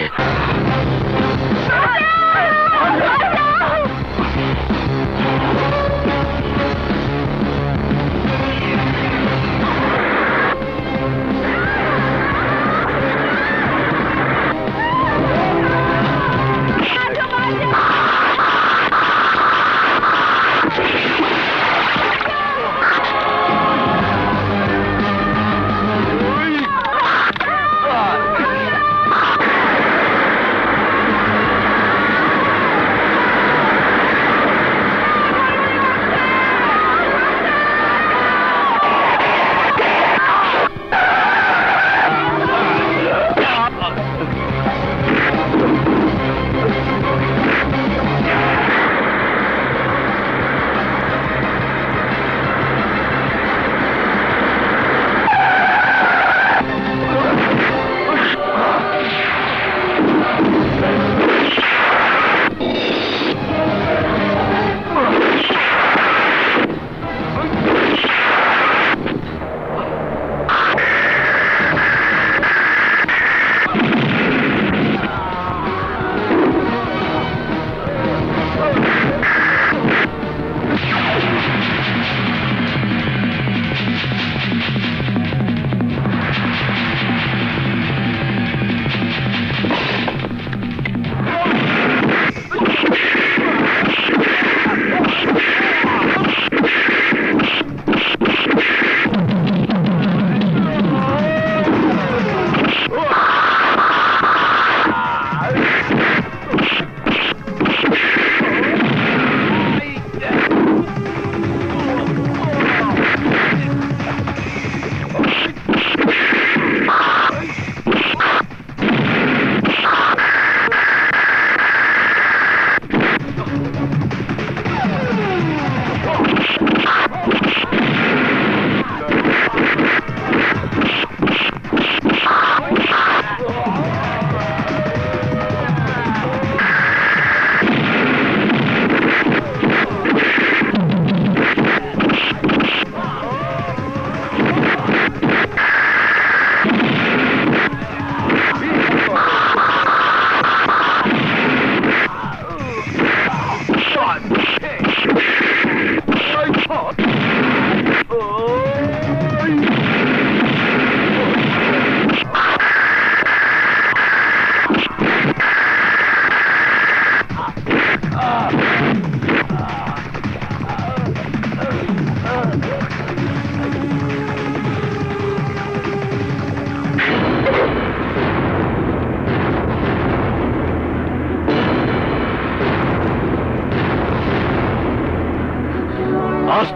আজ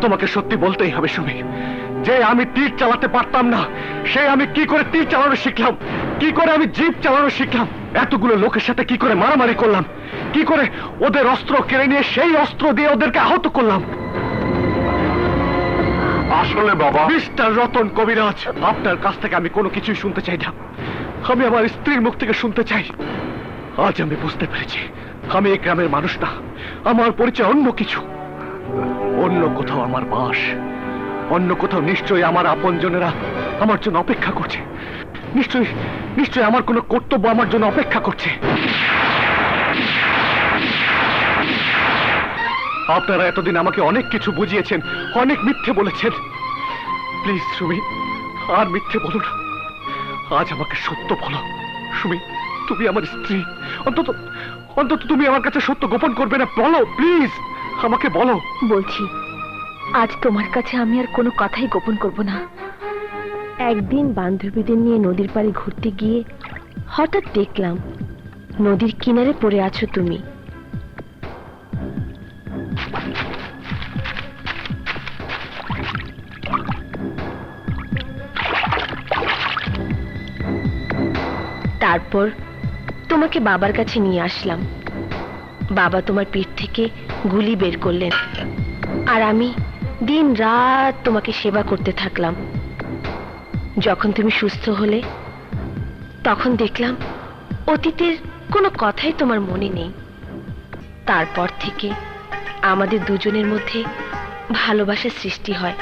তোমাকে সত্যি বলতেই হবে সুমি, যে আমি তীর চালাতে পারতাম না, সে আমি কি করে তীর চালানো শিখলাম, কি করে আমি জিপ চালানো শিখলাম, এতগুলো লোকের সাথে কি করে মারামারি করলাম, কি করে ওদের অস্ত্র কেড়ে নিয়ে সেই অস্ত্র দিয়ে ওদেরকে আহত করলাম। আসলে বাবা, মিস্টার রতন কবিরাজ, আপনার কাছ থেকে আমি কোনো কিছুই শুনতে চাই না, আমি আমার স্ত্রীর মুখ থেকে শুনতে চাই। আজ আমি বুঝতে পেরেছি আমি এই গ্রামের মানুষ না, আমার পরিচয় অন্য কিছু, অন্য কোথাও আমার বাস, অন্য কোথাও নিশ্চয়ই আমার আপনজনেরা আমার জন্য অপেক্ষা করছে, নিশ্চয়ই নিশ্চয়ই আমার কোনো কর্তব্য আমার জন্য অপেক্ষা করছে। আপনারা এতদিন আমাকে অনেক কিছু বুঝিয়েছেন, অনেক মিথ্যে বলেছেন, প্লিজ সুমি আর মিথ্যে বলো না, আজ আমাকে সত্য বলো। সুমি, তুমি আমার স্ত্রী, অন্তত অন্তত তুমি আমার কাছে সত্য গোপন করবে না, বলো প্লিজ, আমাকে বলো। বলছি, আজ তোমার কাছে আমি আর কোনো কথাই গোপন করব না। একদিন বান্ধবীদের নিয়ে নদীর পাড়ে ঘুরতে গিয়ে হঠাৎ দেখলাম নদীর কিনারে পড়ে আছো তুমি। তারপর তোমাকে বাবার কাছে নিয়ে আসলাম, বাবা তোমার পিঠ থেকে গুলি বের করলেন, আর আমি দিন রাত তোমাকে সেবা করতে থাকলাম। যখন তুমি সুস্থ হলে তখন দেখলাম অতীতের কোনো কথাই তোমার মনে নেই। তারপর থেকে আমাদের দুজনের মধ্যে ভালোবাসার সৃষ্টি হয়।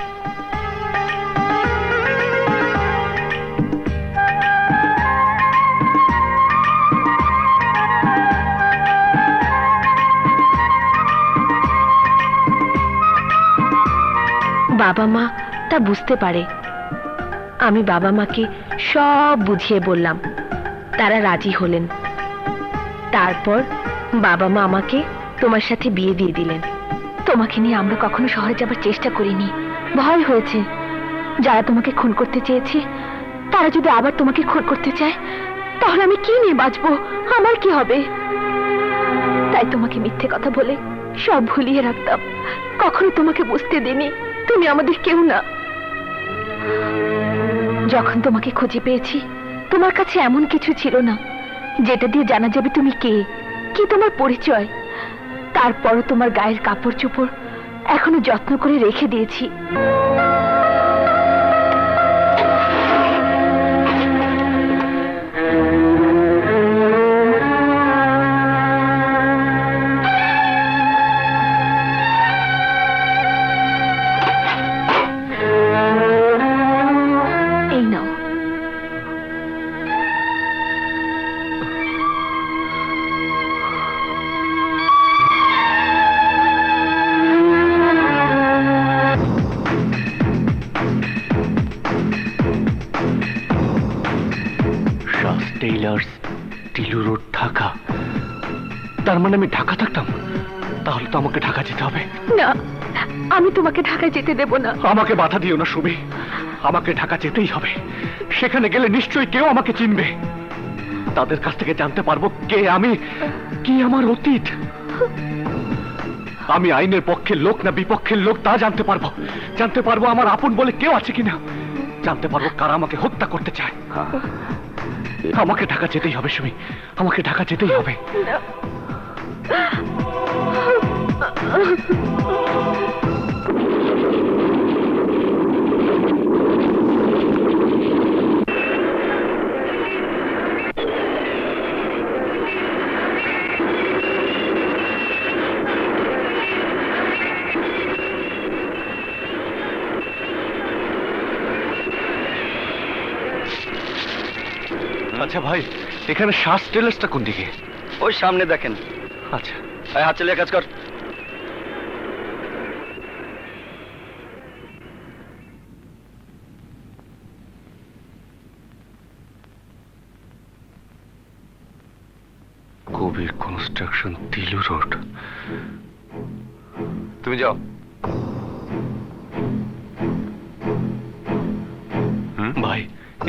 বাবা মা তা বুঝতে পারে। আমি বাবা মাকে সব বুঝিয়ে বললাম, তারা রাজি হলেন। তারপর বাবা মা আমাকে তোমার সাথে বিয়ে দিয়ে দিলেন। তোমাকে নিয়ে আমরা কখনো শহরে যাবার চেষ্টা করিনি, ভয় হয়েছে। যারা তোমাকে খুন করতে চেয়েছে তারা যদি আবার তোমাকে খুন করতে চায় তাহলে আমি কি নিয়ে বাঁচবো, আমার কি হবে? তাই তোমাকে মিথ্যে কথা বলে সব ভুলিয়ে রাখতাম, কখনো তোমাকে বুঝতে দিইনি তুমি আমাদের কেউ না। যখন তোমাকে খুঁজে পেয়েছি তোমার কাছে এমন কিছু ছিল না যেটা দিয়ে জানা যাবে তুমি কে, কি তোমার পরিচয়। তারপরও তোমার গায়ের কাপড় চোপড় এখনো যত্ন করে রেখে দিয়েছি। Tailors, Tilu road, Dhaka. তার মানে আমি ঢাকা থাকতাম, তাহলে তো আমাকে ঢাকা যেতে হবে। না, আমি তোমাকে ঢাকায় যেতে দেব না। আমাকে বাধা দিও না সুমি, আমাকে ঢাকা যেতেই হবে। সেখানে গেলে নিশ্চয়ই কেউ আমাকে চিনবে, তাদের কাছ থেকে জানতে পারবো কে আমি, কি আমার অতীত। আমি আইনের পক্ষের লোক না বিপক্ষের লোক তা জানতে পারবো, জানতে পারবো আমার আপন বলে কেউ আছে কিনা, জানতে পারবো কারা আমাকে হত্যা করতে চায়। আমাকে ঢাকা যেতেই হবে সুমি, আমাকে ঢাকা যেতেই হবে। আচ্ছা ভাই, এখানে শ্বাস টেলার্সটা কোন দিকে? ওই সামনে দেখেন। আচ্ছা, হাত চালিয়ে কাজ কর। কবির কোন কনস্ট্রাকশন তিলু রোড। তুমি যাও। ভাই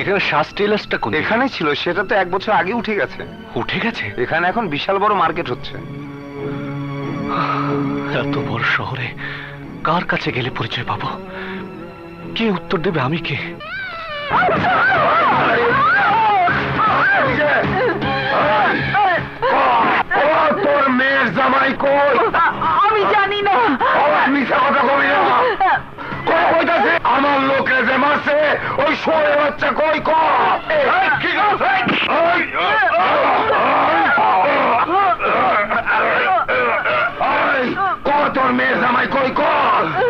এখানে শাস টেলার্সটা কোন? এখানে ছিল, সেটা তো 1 বছর আগে উঠে গেছে। উঠে গেছে? এখানে এখন বিশাল বড় মার্কেট হচ্ছে। এত বড় শহরে কার কাছে গেলে পরিচয় পাবো? কে উত্তর দেবে? আমি কে? তোর মেয়ের জামাই কই? আমি জানি না। মিথ্যা কথা কবি না। কইতাছে আমার লোকে যে মারছে ওই শোয়ে বাচ্চা কই? কি তোর মেয়ের জামাই কই?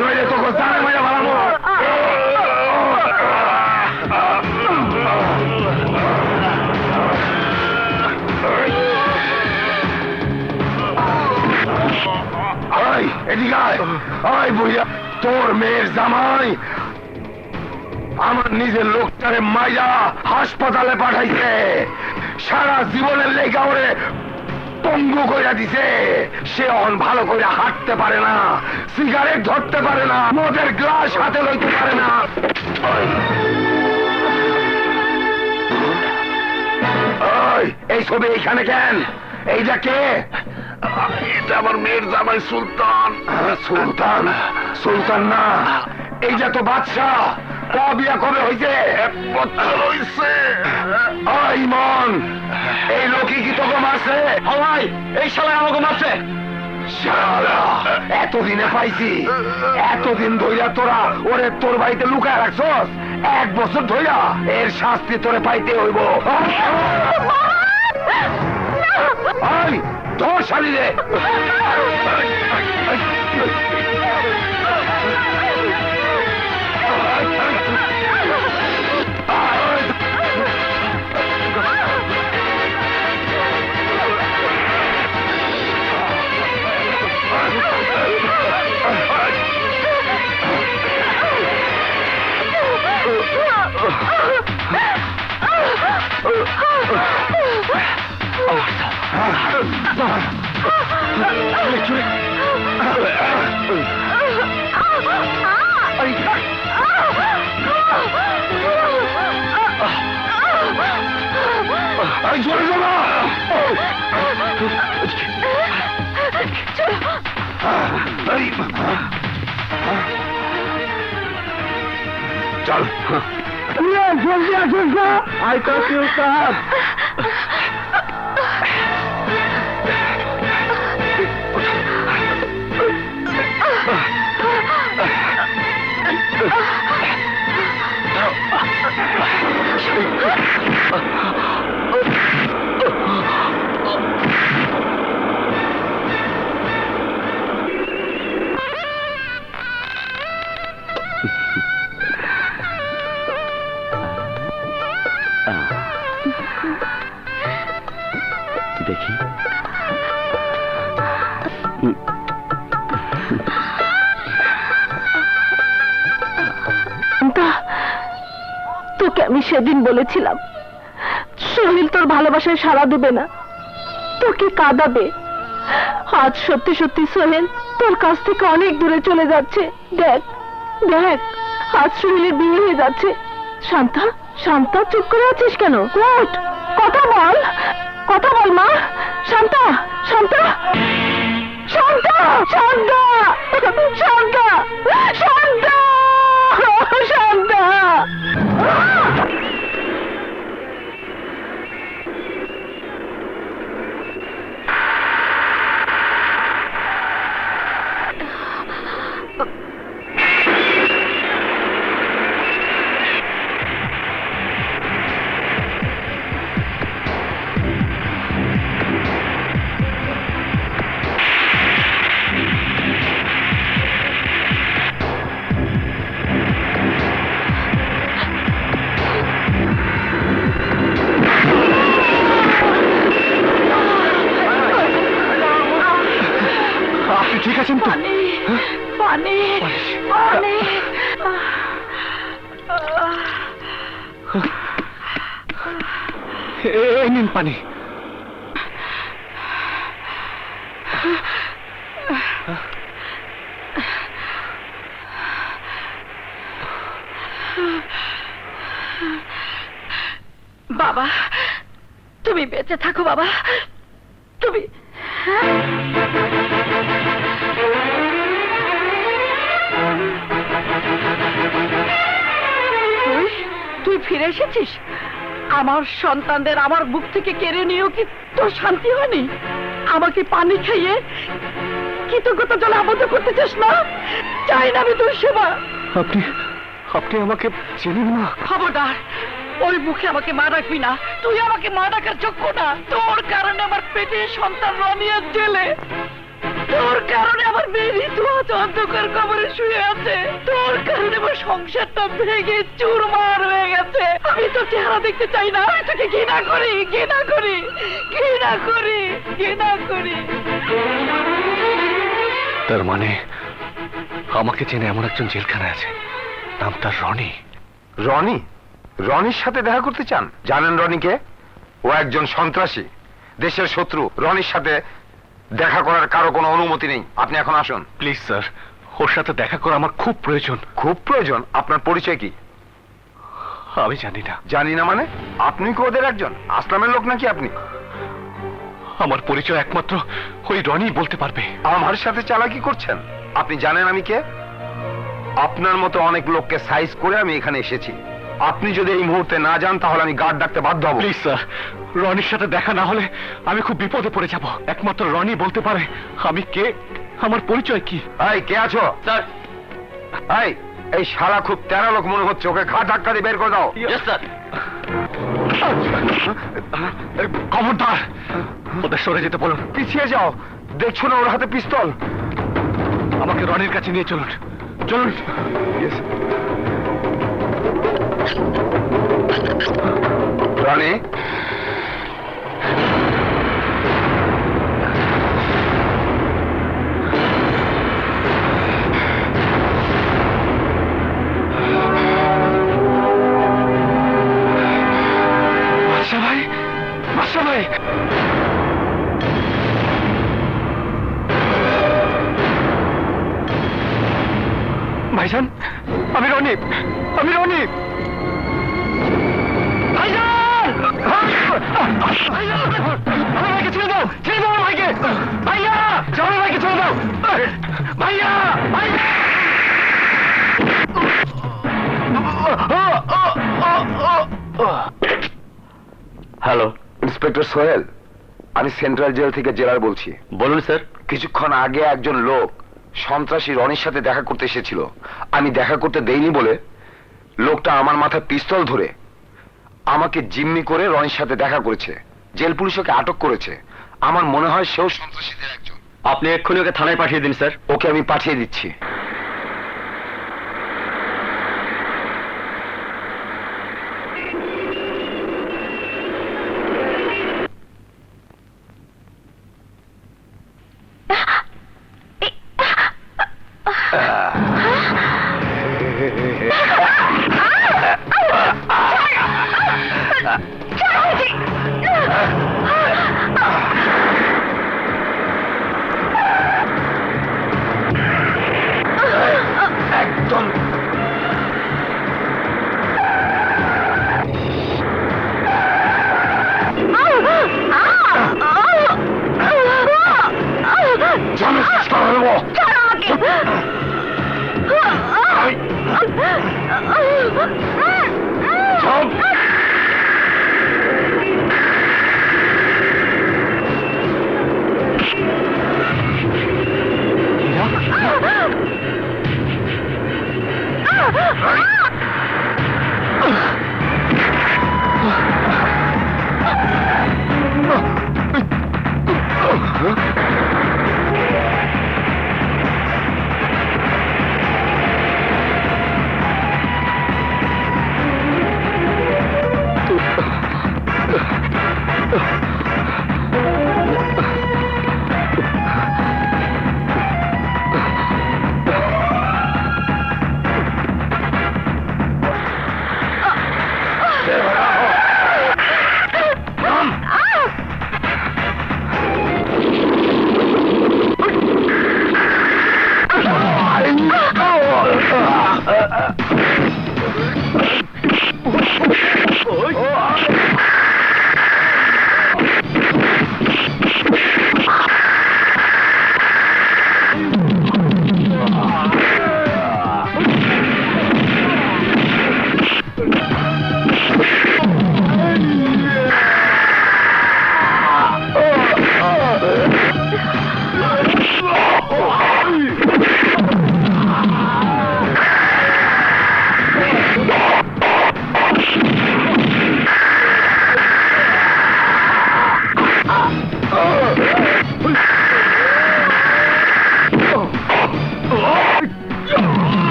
নইলে তোকে জানে মেরে ভালামো। এদিকে আয় বুঝা, তোর মেয়ের জামাই আমার নিজের লোকটারে মাইরা হাসপাতালে পাঠাইছে। সারা জীবনের লেগা ওরে পঙ্গু কইরা দিছে। সে অন ভালো করে হাঁটতে পারে না, সিগারেট ধরতে পারে না, মদের গ্লাস হাতে লইতে পারে না। এই ছবি এইখানে কেন? এইটা কে? এটা আমার মেয়ের জামাই সুলতান। সুলতান? সুলতান না, এইটা তো বাদশাহ। বিয়া কবে হয়েছে? 1 বছর হয়েছে। ইমন, এই লোকই কি তোকে মারছে? ভাই এই শালা আমাকে মারছে। শালা এতদিনে পাইছি। এতদিন ধইরা তোরা ওরে তোর বাড়িতে লুকায় রাখছস। 1 বছর ধইরা এর শাস্তি তোরে পাইতে হইব। ধর শালি রে। চল জলদি আসুন না। আইতাছি উস্তাদ। দেখি তোকে আমি সেদিন বলেছিলাম সোহেল তোর ভালোবাসায় সাড়া দেবে না, তোকে কাঁদাবে। আজ সত্যি সত্যি সোহেল তোর কাছ থেকে অনেক দূরে চলে যাচ্ছে। দেখ দেখ, আজ সোহেলের বিয়ে হয়ে যাচ্ছে। শান্তা, শান্তা চুপ করে আছিস কেন? ওঠ, কথা বল, কথা বল মা। শান্তা, শান্তা, শান্তা, শান্তা, শান্তা, শান্তা, শান্তা। ঠিক আছেন তো? পানি, পানি। এই নিন পানি। তুমি বেঁচে থাকো বাবা, তুমি। তুই ফিরে এসেছিস? আমার সন্তানদের আমার বুক থেকে কেড়ে নিয়েও কি তোর শান্তি হয়নি? আমাকে পানি খাইয়ে কৃতজ্ঞতা জলে আবদ্ধ করতে চাস না? চাই না আমি তোর সেবা। আপনি আপনি আমাকে চেনেন না? খবরদার, ওই মুখে আমাকে মা রাখবি না। তুই আমাকে মা ডাকার যোগ্য না। তোর কারণে আমার পেটে সন্তান রনিয়ার জেলে, তোর কারণে আমার মেয়ে ঋতু আজ অন্ধকার কবরে শুয়ে আছে, তোর কারণে আমার সংসারটা ভেঙে চুরমার হয়ে গেছে। আমি তোর চেহারা দেখতে চাই না, আমি তোকে ঘৃণা করি, ঘৃণা করি, ঘৃণা করি, ঘৃণা করি। তার মানে আমাকে চেনে এমন একজন জেলখানায় আছে, নাম তার রনি। রনি? রনির সাথে দেখা করতে চান? জানেন রনিকে? ও একজন সন্ত্রাসী, দেশের শত্রু। রনির সাথে দেখা করার কারো কোনো অনুমতি নেই। আপনি এখন আসুন। প্লিজ স্যার, ওর সাথে দেখা করা আমার খুব প্রয়োজন। খুব প্রয়োজন? আপনার পরিচয় কি? আমি জানি না। জানি না মানে? আপনি কি ওদের একজন? আসলামের লোক নাকি আপনি? আমার পরিচয় একমাত্র ওই রনি বলতে পারবে। আমার সাথে চালাকি করছেন? আপনি জানেন আমি কে? আপনার মতো অনেক লোককে সাইজ করে আমি এখানে এসেছি। আপনি যদি এই মুহূর্তে না যান তাহলে আমি গার্ড ডাকতে বাধ্য হব। প্লিজ স্যার, রনির সাথে দেখা না হলে আমি খুব বিপদে পড়ে যাব। একমাত্র রনি বলতে পারে আমি কে, আমার পরিচয় কি। এই কে আছো? স্যার। এই শালা খুব তেরা লোক মনে হচ্ছে, ওকে ঘা ধাক্কা দিয়ে বের করে দাও। Yes sir. খবরদার, ওদের সরে যেতে বলুন। পিছিয়ে যাও, দেখছো না ওর হাতে পিস্তল? আমাকে রনির কাছে নিয়ে চলুন, চলুন। রনি, বাদশা ভাই, বাদশা ভাই। ভাইজান, আমি রনি, আমি রনি। ভাইজান! আমার ভাইকে ছেড়ে দাও, ছেড়ে দাও আমার ভাইকে। ভাইয়া, আমার ভাইকে ছেড়ে দাও। ভাইয়া, ভাইয়া! হ্যালো, ইন্সপেক্টর সোহেল, আমি সেন্ট্রাল জেল থেকে জেলার বলছি। বলুন স্যার। কিছুক্ষণ আগে একজন লোক সন্ত্রাসী রনির সাথে দেখা করতে এসেছিল। আমি দেখা করতে দেইনি বলে লোকটা আমার মাথায় পিস্তল ধরে আমাকে জিম্মি করে রনির সাথে দেখা করেছে। জেল পুলিশ ওকে আটক করেছে। আমার মনে হয় সেও সন্ত্রাসীদের একজন। আপনি এক্ষুনি ওকে থানায় পাঠিয়ে দিন স্যার। ওকে আমি পাঠিয়ে দিচ্ছি। একদম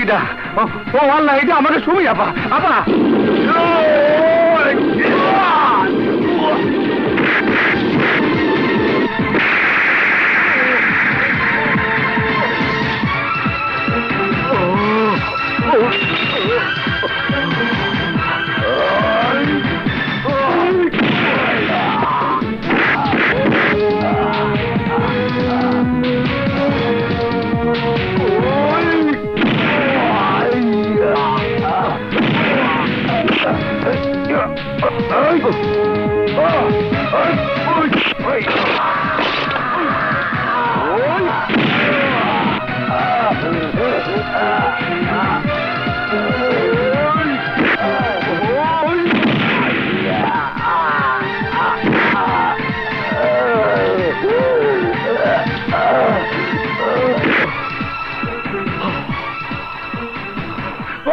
কিডা ও আল্লাহ এটা আমাদের সুমি আপা আপা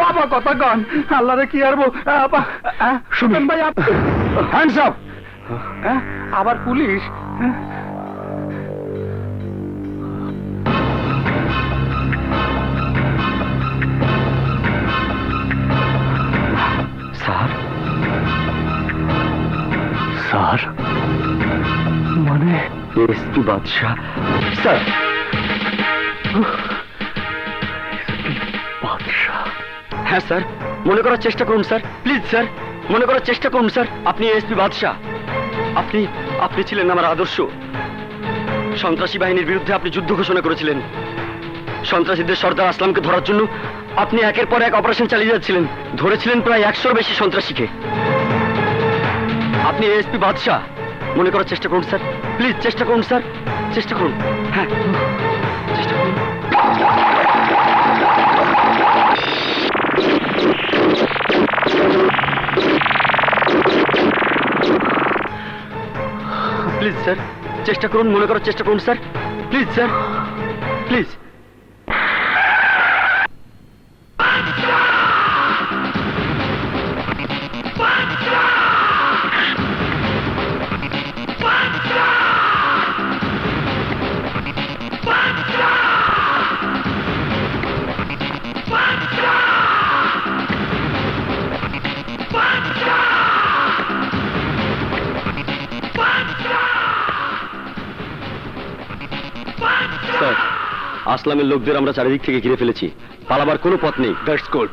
আপা কথা কন আল্লাহরে কি আরবো আপা শুনুন ভাই হ্যান্ডস আপ আবার পুলিশ স্যার স্যার মানে এসপি বাদশাহ স্যার বাদশাহ হ্যাঁ স্যার মনে করার চেষ্টা করুন স্যার প্লিজ স্যার মনে করার চেষ্টা করুন স্যার আপনি এসপি বাদশাহ আপনি আপনি ছিলেন আমার আদর্শ সন্ত্রাসী বাহিনীর বিরুদ্ধে আপনি যুদ্ধ ঘোষণা করেছিলেন সন্ত্রাসীদের সর্দার আসলামকে ধরার জন্য আপনি একের পর এক অপারেশন চালিয়ে যাচ্ছিলেন ধরেছিলেন প্রায় 100-র বেশি সন্ত্রাসীকে আপনি এসপি বাদশাহ মনে করার চেষ্টা করুন স্যার প্লিজ চেষ্টা করুন স্যার চেষ্টা করুন হ্যাঁ চেষ্টা করুন প্লিজ স্যার চেষ্টা করুন মনে করার চেষ্টা করুন sir please sir please sir আসলামের লোকদের আমরা চারিদিক থেকে ঘিরে ফেলেছি পালাবার কোনো পথ নেই দ্যাটস গুড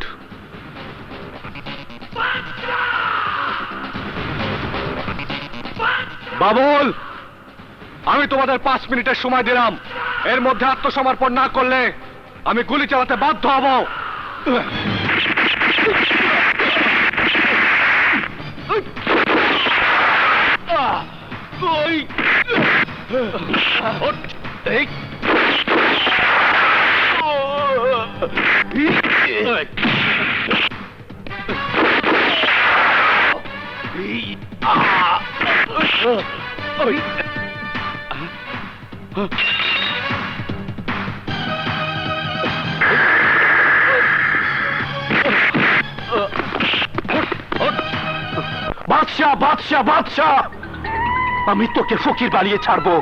বাবুল আমি তোমাদের 5 মিনিটের সময় দিলাম এর মধ্যে আত্মসমর্পণ না করলে আমি গুলি চালাতে বাধ্য হব বাদশাহ বাদশাহ বাদশাহ আমি তোকে ফকির বানিয়ে ছাড়বো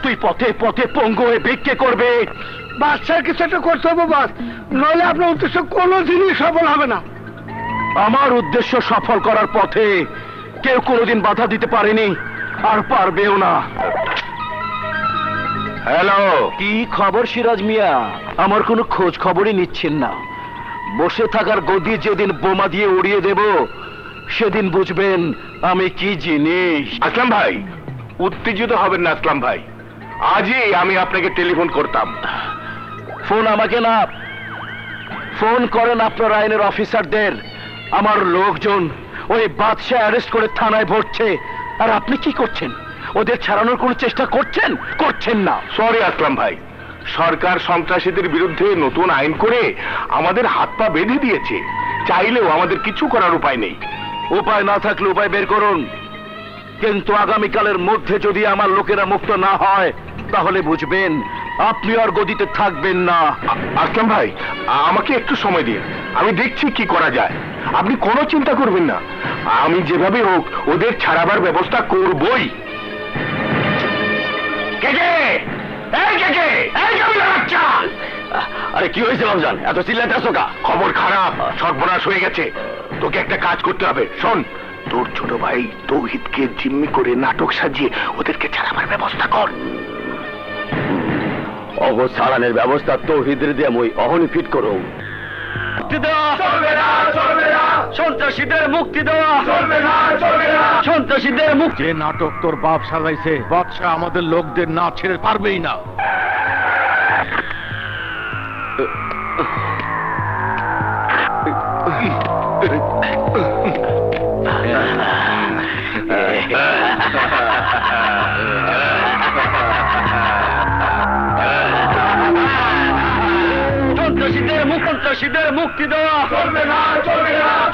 তুই পথে পথে পঙ্গু হয়ে ভিক্ষে করবে বাচ্চার কিছু একটা করতে হবে বাস নইলে আপনার উদ্দেশ্য কোনো জিনিস সফল হবে না আমার উদ্দেশ্য সফল করার পথে কেউ কোনোদিন বাধা দিতে পারেনি আর পারবেও না হ্যালো কি খবর সিরাজ মিয়া আমার কোনো খোঁজ খবরই নিচ্ছেন না বসে থাকার গদি যেদিন বোমা দিয়ে উড়িয়ে দেব সেদিন বুঝবেন আমি কি জিনিস আসলাম ভাই উত্তেজিত হবেন না আসলাম ভাই আজই আমি আপনাকে টেলিফোন করতাম ফোন আমাকে না ফোন করেন আপনার আইনের অফিসারদের আমার লোকজন ওই বাদশাহ অ্যারেস্ট করে থানায় ভরছে আর আপনি কি করছেন ওদের ছাড়ানোর কোনো চেষ্টা করছেন করছেন না সরি আসলাম ভাই সরকার সন্ত্রাসীদের বিরুদ্ধে নতুন আইন করে আমাদের হাত পা বেঁধে দিয়েছে চাইলেও আমাদের কিছু করার উপায় নেই উপায় না থাকলে উপায় বের করুন কিন্তু আগামীকালের মধ্যে যদি আমার লোকেরা মুক্ত না হয় তাহলে বুঝবেন আপনি আর গদিতে থাকবেন না আসলাম ভাই আমাকে একটু সময় দিন আমি দেখছি কি করা যায় আপনি কোনো চিন্তা করবেন না আমি যেভাবে হোক ওদের ছাড়াবার ব্যবস্থা করবই কে কে? এই কে কে? এই কাবিলা বাচ্চা! আরে কি হয়েছে রমজান, এত চিল্লাতে আসো কা? খবর খারাপ, সর্বনাশ হয়ে গেছে। তোকে একটা কাজ করতে হবে। শোন, তোর ছোট ভাই তৌহিদকে জিম্মি করে নাটক সাজিয়ে ওদেরকে ছাড়াবার ব্যবস্থা কর। অগো ছাড়ানোর ব্যবস্থা তৌহিদের দিয়ে মই অহনি ফিট করো। সন্ত্রাসীদের মুক্তি দেওয়া সন্ত্রাসীদের মুক্তি। যে নাটক তোর বাপ সাজাইছে, বাদশা আমাদের লোকদের না ছেড়ে পারবেই না। সন্ত্রাসীদের মুক্তি দেওয়া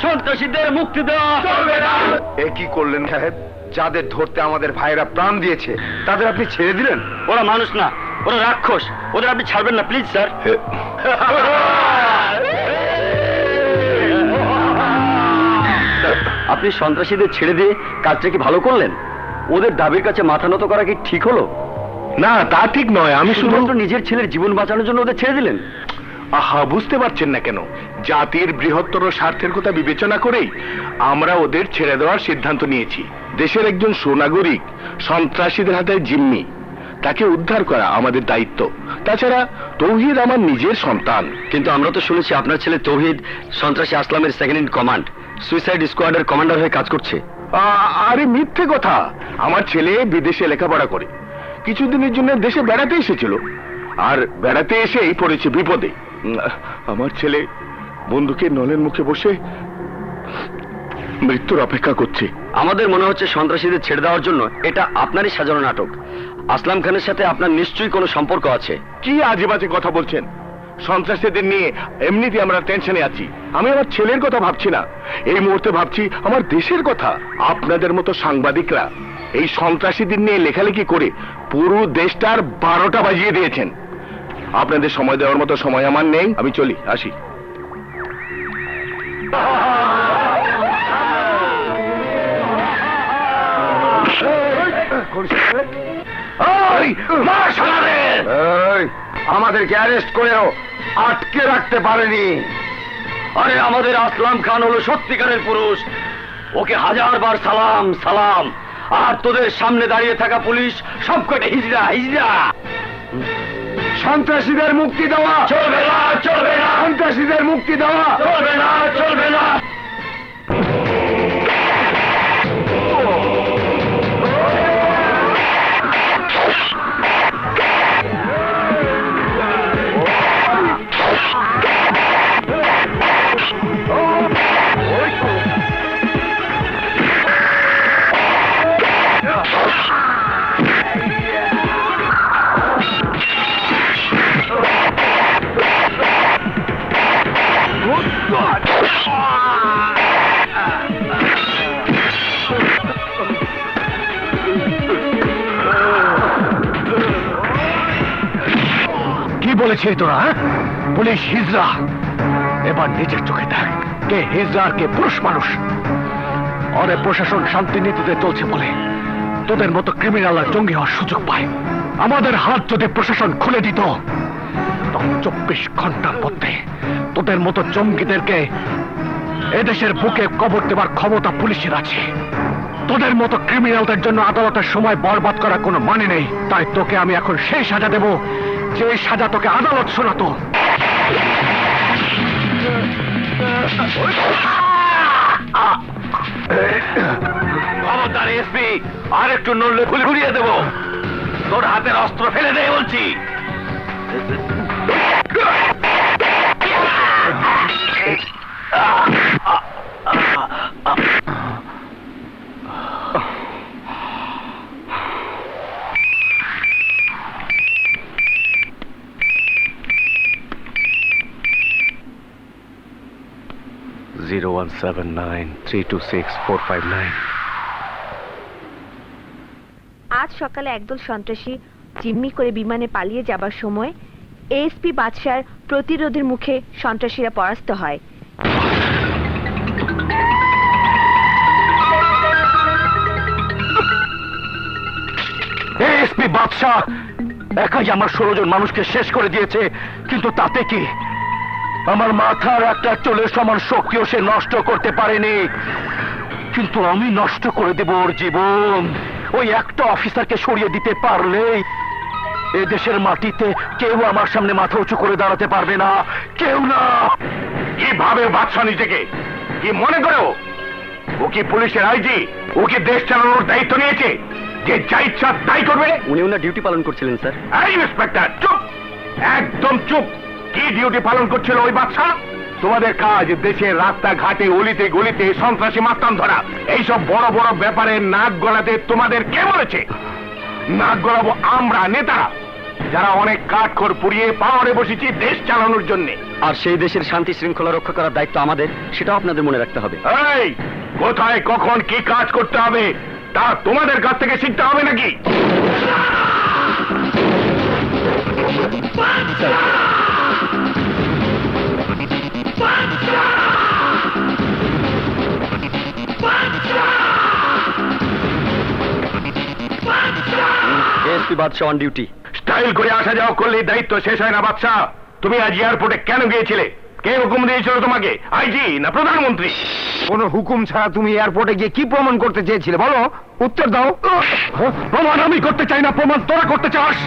সন্ত্রাসীদের মুক্তি দেওয়া। এ কি করলেন সাহেব? যাদের ধরতে আমাদের ভাইরা প্রাণ দিয়েছে তাদের আপনি ছেড়ে দিলেন? ওরা মানুষ না, ওরা রাক্ষস, ওদের আপনি ছাড়বেন না প্লিজ স্যার। আপনি সন্ত্রাসীদের ছেড়ে দিয়ে কাজটা কি ভালো করলেন? ওদের দাবির কাছে মাথা নত করা কি ঠিক হলো? না, তা ঠিক নয়। আমি শুধুমাত্র নিজের ছেলের জীবন বাঁচানোর জন্য ওদের ছেড়ে দিলেন? আহা, বুঝতে পারছেন না কেন? জাতির বৃহত্তর স্বার্থের কথা বিবেচনা করেই আমরা ওদের ছেড়ে দেওয়ার সিদ্ধান্ত নিয়েছি। দেশের একজন সুনাগরিক সন্ত্রাসীদের হাতে জিম্মি, তাকে উদ্ধার করা আমাদের দায়িত্ব। তাছাড়া তৌহিদ আমার নিজের সন্তান। কিন্তু আমরা তো শুনেছি আপনার ছেলে তৌহিদ সন্ত্রাসী আসলামের সেকেন্ড ইন কমান্ড, সুইসাইড স্কোয়াডের কমান্ডার হয়ে কাজ করছে। আরে মিথ্যে কথা। আমার ছেলে বিদেশে লেখাপড়া করে কিছুদিনের জন্য দেশে বেড়াতে এসেছিল, আর বেড়াতে এসেই পড়েছে বিপদে। আমার ছেলে বন্দুকের নলের মুখে বসে মৃত্যুর অপেক্ষা করছে। আমাদের মনে হচ্ছে সন্ত্রাসীদের ছেড়ে দেওয়ার জন্য এটা আপনারই সাজানো নাটক। আসলাম খানের সাথে আপনার নিশ্চয়ই কোনো সম্পর্ক আছে। কি আজে বাজে কথা বলছেন? সন্ত্রাসীদের নিয়ে এমনিতে আমরা টেনশনে আছি। আমি আমার ছেলের কথা ভাবছি না, এই মুহূর্তে ভাবছি আমার দেশের কথা। আপনাদের মতো সাংবাদিকরা এই সন্ত্রাসীদের নিয়ে লেখালেখি করে পুরো দেশটার 12টা বাজিয়ে দিয়েছেন। আপনাদের সময় দেওয়ার মতো সময় আমার নেই। আমি চলি, আসি। আমাদেরকে অ্যারেস্ট করেও আটকে রাখতে পারেনি। আরে আমাদের আসলাম খান হলো সত্যিকারের পুরুষ, ওকে 1000বার সালাম সালাম। আর তোদের সামনে দাঁড়িয়ে থাকা পুলিশ সবকটা হিজড়া হিজড়া। সন্ত্রাসীদের মুক্তি দেওয়া চলবে না, চলবে না, সন্ত্রাসীদের মুক্তি দেওয়া চলবে না, চলবে না। কি বলেছে তোরা? পুলিশ হিজড়া? এবার নিজের চোখে দেখ কে হিজড়া আর কে পুরুষ মানুষ। অরে প্রশাসন শান্তি নীতিতে চলছে বলে তোদের মতো ক্রিমিনাল আর জঙ্গি হওয়ার সুযোগ পায়। আমাদের হাত যদি প্রশাসন খুলে দিত তখন 24 ঘন্টার মধ্যে তোদের মতো জঙ্গিদেরকে এদেশের বুকে কবর দেবার ক্ষমতা পুলিশের আছে। তোদের মতো ক্রিমিনালদের জন্য আদালতের সময় বরবাদ করার কোনো মানে নেই। তাই তোকে আমি এখন সেই সাজা দেব যে সাজা তোকে আদালত শোনাতো। খবরদার এসপি, আর একটু নড়লে গুলি ঘুরিয়ে দেব। তোর হাতের অস্ত্র ফেলে দে বলছি। আজ সকালে একদল সন্ত্রাসী জিম্মি করে বিমানে পালিয়ে যাবার সময় এএসপি বাদশার প্রতিরোধের মুখে সন্ত্রাসীরা পরাস্ত হয়। এসপি বাদশা একাই আমার 16 জন মানুষকে শেষ করে দিয়েছে, কিন্তু তাতে কি আমার মাথার একটা চুলের সমান শক্তিও সে নষ্ট করতে পারেনি। কিন্তু আমি নষ্ট করে দেব ওর জীবন। ওই একটা অফিসারকে সরিয়ে দিতে পারলেই এ দেশের মাটিতে কেউ আমার সামনে মাথা উঁচু করে দাঁড়াতে পারবে না, কেউ না। কিভাবে বাদশাহ নিজেকে কি মনে করো? ও কি পুলিশের আইজি? ও কি দেশ চালানোর দায়িত্ব নিয়েছে যে যা ইচ্ছা তাই করবে? উনি ওনার ডিউটি পালন করছিলেন স্যার। এই ইন্সপেক্টর, চুপ, একদম চুপ। কি ডিউটি পালন করছিল ওই বাদশাহ? তোমাদের কাজ দেশের রাস্তাঘাটে অলিতে গলিতে সন্ত্রাসী মাস্তান ধরা। এইসব বড় বড় ব্যাপারে নাক গলাতে তোমাদের কে বলেছে? নাক গলাবো আমরা নেতারা, যারা অনেক কাঠখড় পুড়িয়ে পাওয়ারে বসেছি দেশ চালানোর জন্য। আর সেই দেশের শান্তি শৃঙ্খলা রক্ষা করার দায়িত্ব আমাদের, সেটাও আপনাদের মনে রাখতে হবে। এই, কোথায় কখন কি কাজ করতে হবে তা তোমাদের কাছ থেকে শিখতে হবে নাকি? এসপি বাদশাহ অন ডিউটি। স্টাইল করে আসা যাওয়া করলে দায়িত্ব শেষ হয় না বাদশাহ। তুমি আজ এয়ারপোর্টে কেন গিয়েছিলে? কে হুকুম দিয়েছিল তোমাকে, আইজি না প্রধানমন্ত্রী? কোন হুকুম ছাড়া তুমি এয়ারপোর্টে গিয়ে কি প্রমাণ করতে চেয়েছিলে বলো, উত্তর দাও। প্রমাণ আমি করতে চাই না, প্রমাণ তোরা করতে চাস।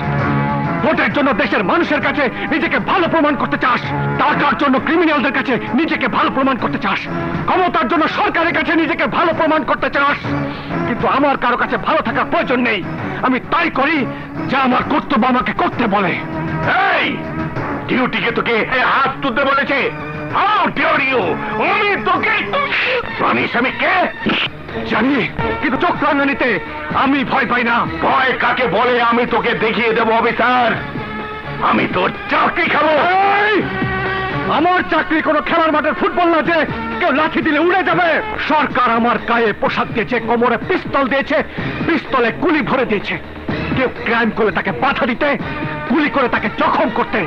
ভোটের জন্য দেশের মানুষের কাছে নিজেকে ভালো প্রমাণ করতে চাস, টাকার জন্য ক্রিমিনালদের কাছে নিজেকে ভালো প্রমাণ করতে চাস, ক্ষমতার জন্য সরকারের কাছে নিজেকে ভালো প্রমাণ করতে চাস। কিন্তু আমার কারো কাছে ভালো থাকার প্রয়োজন নেই। আমি তাই করি যা আমার কর্তব্য আমাকে করতে বলে। এই, ডিউটিকে তোকে হাত তুলতে বলেছে? How dare you! আমি তোকে জানিস আমি কে? জানি, কিন্তু চোখ রাঙানিতে আমি ভয় পাই না। ভয় কাকে বলে আমি তোকে দেখিয়ে দেবো অফিসার। আমি তোর চাকরি খাবো। এই, আমার চাকরি কোনো খেলার মাঠের ফুটবল না যে কেউ লাঠি দিলে উড়ে যাবে। সরকার আমার গায়ে পোশাক দিয়েছে, কোমরে পিস্তল দিয়েছে, পিস্তলে গুলি ভরে দিয়েছে। কেউ ক্রাইম করে তাকে বাধা দিতে, গুলি করে তাকে জখম করতে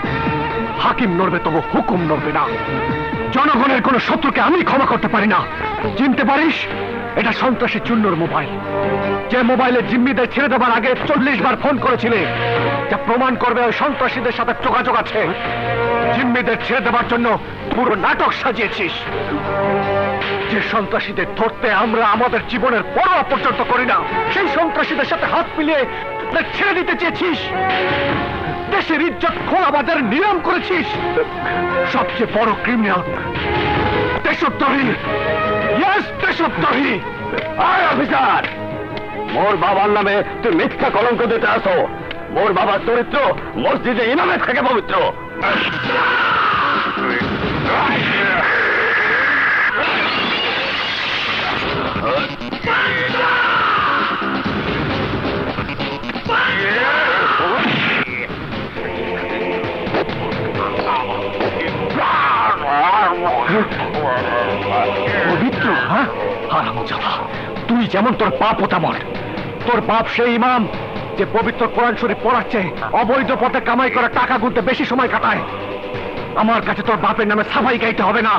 হাকিম নড়বে, তবু হুকুম নড়বে না। জনগণের কোন শত্রুকে আমি ক্ষমা করতে পারি না। চিনতে পারিস, এটা সন্ত্রাসী চুন্নুর মোবাইল। যে মোবাইলে জিম্মিদের ছেড়ে দেবার আগে 40 বার ফোন করেছিলে, যা প্রমাণ করবে ওই সন্ত্রাসীদের সাথে যোগাযোগ আছে। জিম্মিদের ছেড়ে দেবার জন্য পুরো নাটক সাজিয়েছিস। যে সন্ত্রাসীদের ধরতে আমরা আমাদের জীবনের পরোয়া পর্যন্ত করি না, সেই সন্ত্রাসীদের সাথে হাত মিলিয়ে ছেড়ে দিতে চেয়েছিস। দেশের ইজ্জত খোলা বাজারে নিলাম করেছিস। সবচেয়ে বড় ক্রিমিনাল দেশদ্রোহী। ইয়েস, দেশদ্রোহী। আয় অফিসার, মোর বাবার নামে তুই মিথ্যা কলঙ্ক দিতে আসো। মোর বাবার চরিত্র মসজিদে ইমামের থেকে পবিত্র। পবিত্র? হ্যাঁ, হারামজাদা, তুই যেমন তোর বাপও তেমন। তোর বাপ সেই ইমাম যে পবিত্র কোরআন শরীফ পড়াচ্ছে, অবৈধ পথে কামাই করা টাকা গুনতে বেশি সময় কাটায়। আমার কাছে তোর বাপের নামে সাফাই গাইতে হবে না।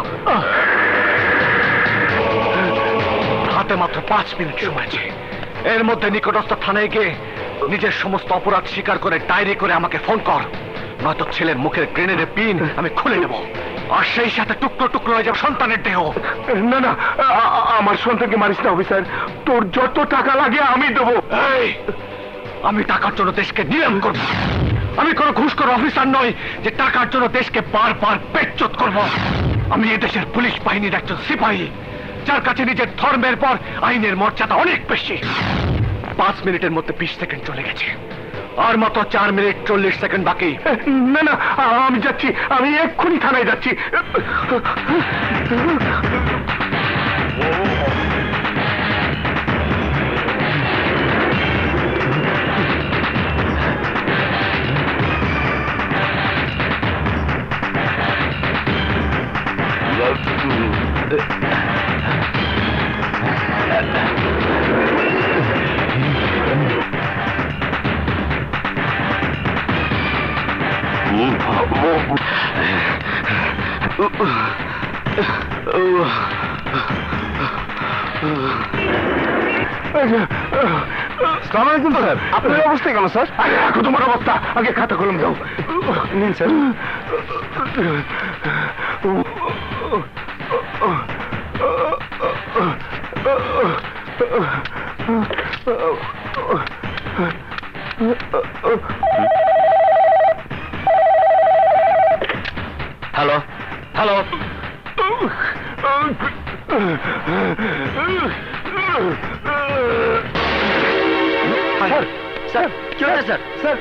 হাতে মাত্র 5 মিনিট সময় আছে। এর মধ্যে নিকটস্থ থানায় গিয়ে নিজের সমস্ত অপরাধ স্বীকার করে ডায়েরি করে আমাকে ফোন কর, নয়তো ছেলের মুখের গ্রেনেডের পিন আমি খুলে নেব, আর সেই সাথে টুকরো টুকরো হয়ে যাবে সন্তানের দেহ। না না, আমার সন্তানকে মারিস না অফিসার। তোর যত টাকা লাগে আমি দেবো। এই, আমি টাকার জন্য দেশকে নিলাম করব। আমি কোনো ঘুষখোর অফিসার নই যে টাকার জন্য দেশকে বারবার পেচ্ছুত করব। আমি এদেশের পুলিশ বাহিনীর একজন সিপাহী, যার কাছে নিজের ধর্মের পর আইনের মর্যাদা অনেক বেশি। 5 মিনিটের মধ্যে 20 সেকেন্ড চলে গেছে, আর মাত্র 4 মিনিট 40 সেকেন্ড বাকি। না না, আমি যাচ্ছি, আমি এক্ষুনি থানায় যাচ্ছি। সালাম আলাইকুম স্যার, আপনার এই অবস্থা কেন স্যার? আরে রাখো তোমার অবস্থা, আগে খাতা কলম দাও। নিন sir. Hello hello, sir sir কি হয়েছে স্যার? স্যার,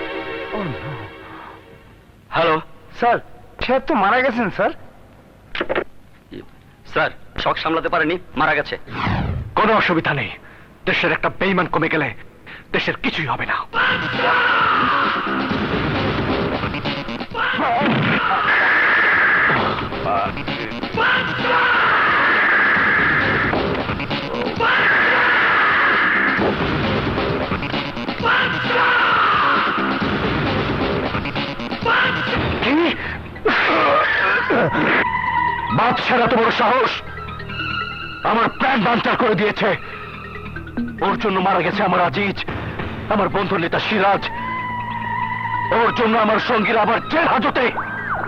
হ্যালো স্যার, সে তো মারা গেছেন স্যার। স্যার, শক সামলাতে পারেনি, মারা গেছে। কোনো অসুবিধা নেই, দেশের একটা বেঈমান কমে গেলে দেশের কিছুই হবে না। বাদশার এত বড় সাহস, আমার প্রাণ বাঞ্চার করে দিয়েছে। ওর জন্য মারা গেছে আমার আজিজ, আমার বন্ধু নেতা সিরাজ। ওর জন্য আমার সঙ্গীরা আবার জেল হাজতে।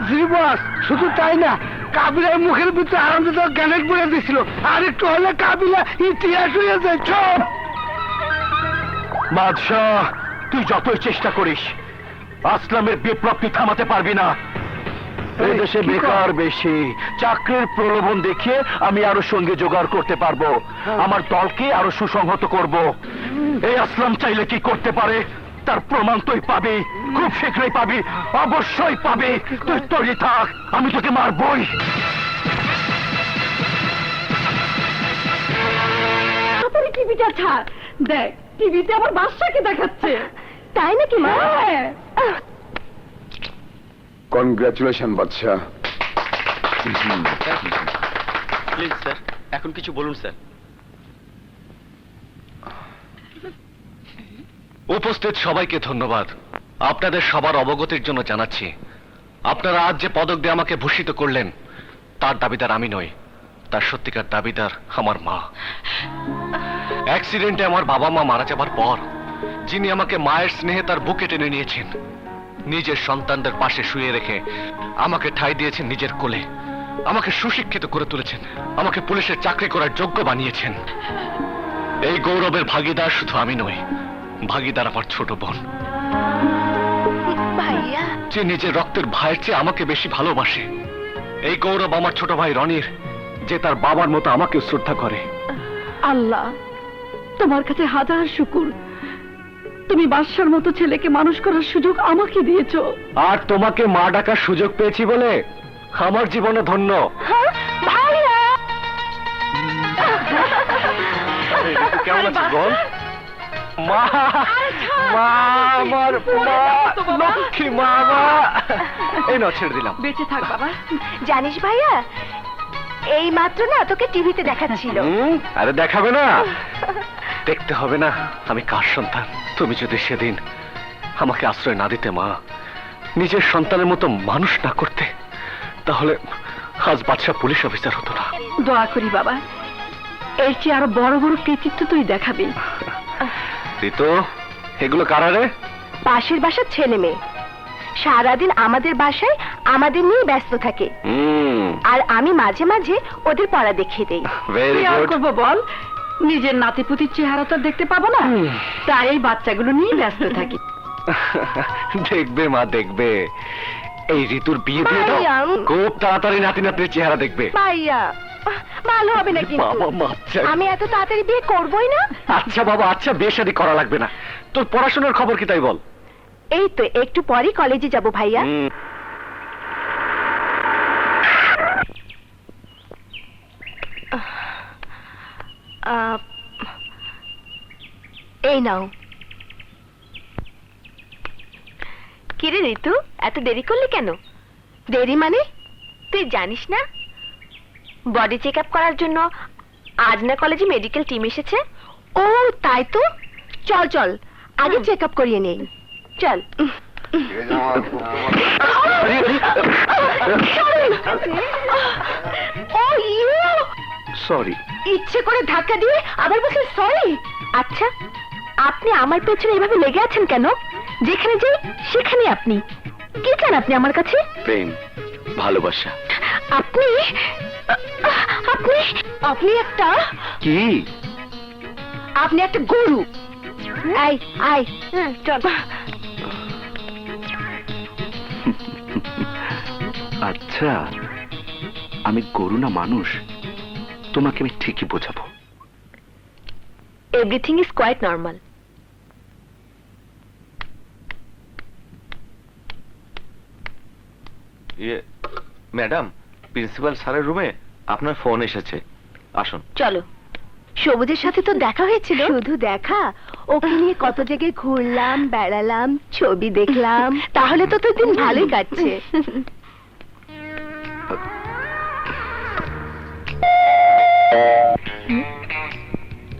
জি বস, শুধু তাই না, কাবিলার মুখের ভিতরে আনন্দ গ্যানেট বলে দিছিল, আর একটু হলে কাবিলা ইতিহাস হয়ে যায়। চুপ! বাদশাহ, তুই যতই চেষ্টা করিস আসলামের বিপ্লব তুই থামাতে পারবি না। এই দেশে কি কর? বেকার বেশি, চাকরির প্রলোভন দেখিয়ে আমি আরো সঙ্গে জোগাড় করতে পারবো, আমার দলকে আরো সুসংহত করব। এই আসলাম চাইলে কি করতে পারে তার প্রমাণ তুই পাবি, খুব শীঘ্রই পাবি, অবশ্যই পাবি। তুই তৈরি থাক, আমি তোকে মারবই। তাড়াতাড়ি টিভিটা ছাড়, দেখ টিভিতে আমার বাদশাকে দেখাচ্ছে। তাই নাকি মা? কনগ্রাচুলেশন বাদশাহ। প্লিজ স্যার, এখন কিছু বলুন স্যার। উপস্থিত সবাইকে ধন্যবাদ। আপনাদের সবার অবগতির জন্য জানাচ্ছি, আপনারা আজ যে পদক দিয়ে আমাকে ভূষিত করলেন তার দাবিদার আমি নই, তার সত্যিকার দাবিদার আমার মা। অ্যাক্সিডেন্টে আমার বাবা মা মারা যাবার পর যিনি আমাকে মায়ের স্নেহে তার বুকে টেনে নিয়েছেন, নিজের সন্তানদের পাশে শুয়ে রেখে আমাকে ঠাঁই দিয়েছেন নিজের কোলে, আমাকে সুশিক্ষিত করে তুলেছেন, আমাকে পুলিশের চাকরি করার যোগ্য বানিয়েছেন। এই গৌরবের ভাগীদার শুধু আমি নই, ভাগীদার আমার ছোট বোন, ভাইয়া, যে নিজের রক্তের ভাইয়ের চেয়ে আমাকে বেশি ভালোবাসে। এই গৌরব আমার ছোট ভাই রনির, যে তার বাবার মতো আমাকে শ্রদ্ধা করে। আল্লাহ তোমার কাছে হাজার শুকুর, তুমি বাদশার মতো ছেলেকে মানুষ করার সুযোগ আমাকে দিয়েছো। আর তোমাকে মা ডাকার সুযোগ পেয়েছি বলে আমার জীবনে ধন্য। ভাইয়া, কেমন আছিস বল? মা, মা, আমার মা, লক্ষ্মী মা, মা। এই না, ছেড়ে দিলাম। বেঁচে থাক বাবা। জানিস ভাইয়া, এই মাত্র না তোকে টিভিতে দেখাচ্ছিল। আরে দেখাবে না, দেখতে হবে না আমি কার সন্তান। তুমি যদি সেদিন আমাকে আশ্রয় না দিতে মা, নিজের সন্তানের মতো মানুষ না করতে, তাহলে আজ বাদশা পুলিশ অফিসার হতো না। দোয়া করি বাবা, এর চেয়ে আরো বড় বড় কৃতিত্ব তুই দেখাবি। তো এগুলো কারারে? পাশের বাসার ছেলে মেয়ে সারাদিন আমাদের বাসায় আমাদের নিয়ে ব্যস্ত থাকে, আর আমি মাঝে মাঝে ওদের পড়া দেখিয়ে দেই। ভেরি কি আর গুড। করবো বল, নিজের নাতিপুতির চেহারা তো দেখতে পাবো না, তাই এই বাচ্চাগুলো নিয়ে ব্যস্ত থাকি। দেখবে মা, দেখবে এই ঋতুর বিয়ে দিয়ে দাও, ভাইয়া। খুব তাড়াতাড়ি নাতি নাতির চেহারা দেখবে। ভাইয়া, ভালো হবে না কিন্তু, বাবা, বাচ্চা। আমি এত তাড়াতাড়ি বিয়ে করবোই না। আচ্ছা বাবা, আচ্ছা, বিয়ে শাদী করা লাগবে না। তোর পড়াশোনার খবর কি তাই বল? এই তো একটু পরই কলেজে যাব ভাইয়া। এই নাও। কিরে ঋতু, এত দেরি করলি কেন? দেরি মানে তুই জানিস না, বডি চেক আপ করার জন্য আজ না কলেজে মেডিকেল টিম এসেছে। ও তাই তো, চল চল আগে চেক আপ করিয়ে নেই, চল। ও ইউ, সরি। ইচ্ছে করে ধাক্কা দিয়ে আবার বলছিস সরি। আচ্ছা, আপনি আমার পেছনে এভাবে লেগে আছেন কেন? যেখানে যাই সেখানে আপনি। কি চান আপনি আমার কাছে? প্রেম, ভালোবাসা। আপনি আপনি আপনি একটা কি? আপনি একটা গরু। আয় আয়, চল। আচ্ছা, আমি গরু না মানুষ, তোমাকে আমি ঠিকই বোঝাবো। Everything is quite normal. Madam, principal স্যারের রুমে আপনার ফোন এসেছে, আসুন। চলো। সবুজের সাথে তো দেখা হয়েছিল। শুধু দেখা, ওকে নিয়ে কত জায়গায় ঘুরলাম, বেড়ালাম, ছবি দেখলাম। তাহলে তো তোর দিন ভালোই কাটছে।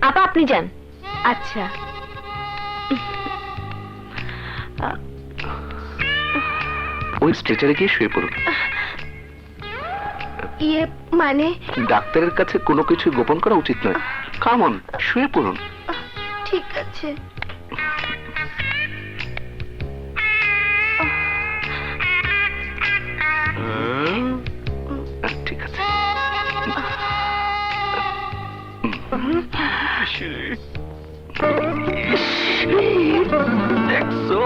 আপা, আপনি যান। আচ্ছা। ওই স্ট্রেচারে গিয়ে শুয়ে পড়ুন। ইয়ে মানে? ডাক্তারের কাছে কোনো কিছু গোপন করা উচিত নয়। কামন, শুয়ে পড়ুন। ঠিক আছে। ঠিক আছে। দেখছো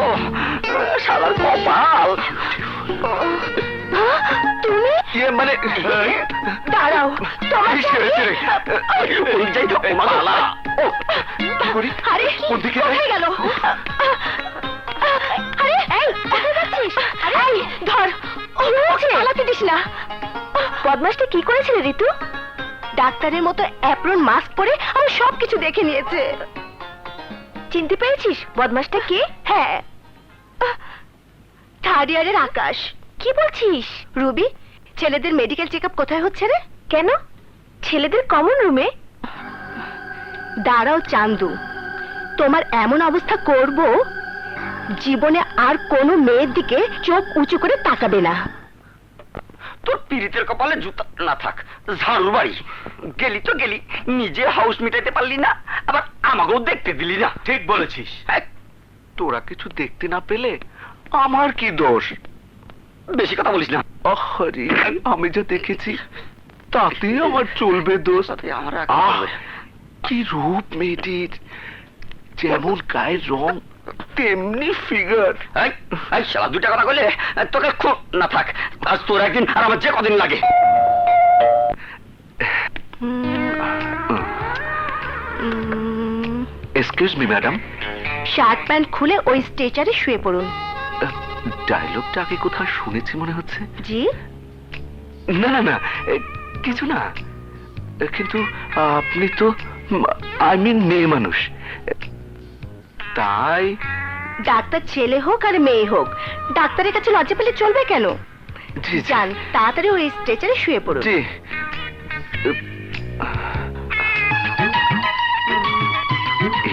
শালার কপাল। তুমি ইয়ে মানে দাঁড়াও, তোমাকে আরে কোথায় গেল? আরে এই, কোথায় যাচ্ছিস? এই ধর, ওকে পালাতে দিস না। বদমাসটা কি করেছিল ঋতু? ডাক্তারের মতো অ্যাপ্রন মাস্ক পরে আমি সবকিছু দেখে নিয়েছে। চিনতে পেরেছিস বদমাসটা কে? হ্যাঁ, থার্ড ইয়ারের আকাশ। কি বলছিস? রুবি, ছেলেদের মেডিকেল চেকআপ কোথায় হচ্ছে রে? কেন? ছেলেদের কমন রুমে। দাঁড়াও চান্দু, তোমার এমন অবস্থা করব জীবনে আর কোনো মেয়ের দিকে চোখ উঁচু করে তাকাবে না। তোর পীড়িতের কপালে জুতা না থাক, ঝাড়ুর বাড়ি। গেলি তো গেলি, নিজে হাউস মিটাইতে পারলি না, আবার আমাকেও দেখতে দিলি না। ঠিক বলেছিস। তোরা কিছু দেখতে না পেলে আমার কি দোষ? বেশি কথা বলিস না। আরে, আমি যা দেখেছি তাতে আমার চলবে দোষ? আমার আহ, কি রূপ মেয়েটির! যেমন গায়ের রং তেমনি ফিগার। শালা দুটা কথা কইলে তোকে খুব না থাক। আজ তোর একদিন আর আমার যে কদিন লাগে। Excuse me madam, shirt pant খুলে ওই স্ট্রেচারে শুয়ে পড়ুন। ডায়লগটা আগে কোথাও শুনেছি মনে হচ্ছে। জি? না না না, কিছু না, কিন্তু আপনি তো আই মিন মেয়ে মানুষ, তাই। ডাক্তার ছেলে হোক আর মেয়ে হোক, ডাক্তারের কাছে লজ্জা পেলে চলবে কেন? জি জি যান, তাড়াতাড়ি ওই স্ট্রেচারে শুয়ে পড়ুন। জি।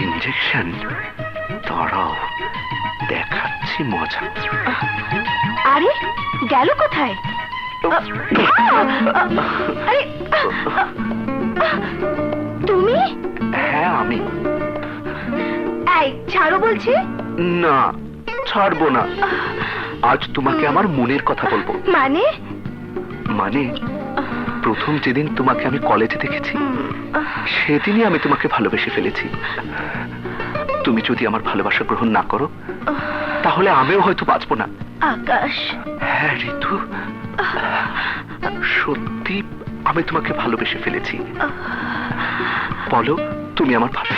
ইঞ্জেকশন? দাঁড়াও, দেখাচ্ছি মজা। আরে গেল কোথায়? আরে তুমি? হ্যাঁ আমি। এই ছাড়ো বলছি। না, ছাড়বো না। আজ তোমাকে আমার মনের কথা বলবো। মানে? মানে প্রথম যেদিন তোমাকে আমি কলেজে দেখেছি সেদিনই আমি তোমাকে ভালোবেসে ফেলেছি। তুমি যদি আমার ভালোবাসা গ্রহণ না করো তাহলে আমিও হয়তো বাঁচবো না। আকাশ। হ্যাঁ ঋতু, সত্যি আমি তোমাকে ভালোবেসে ফেলেছি। বলো, তুমি আমার ভালো।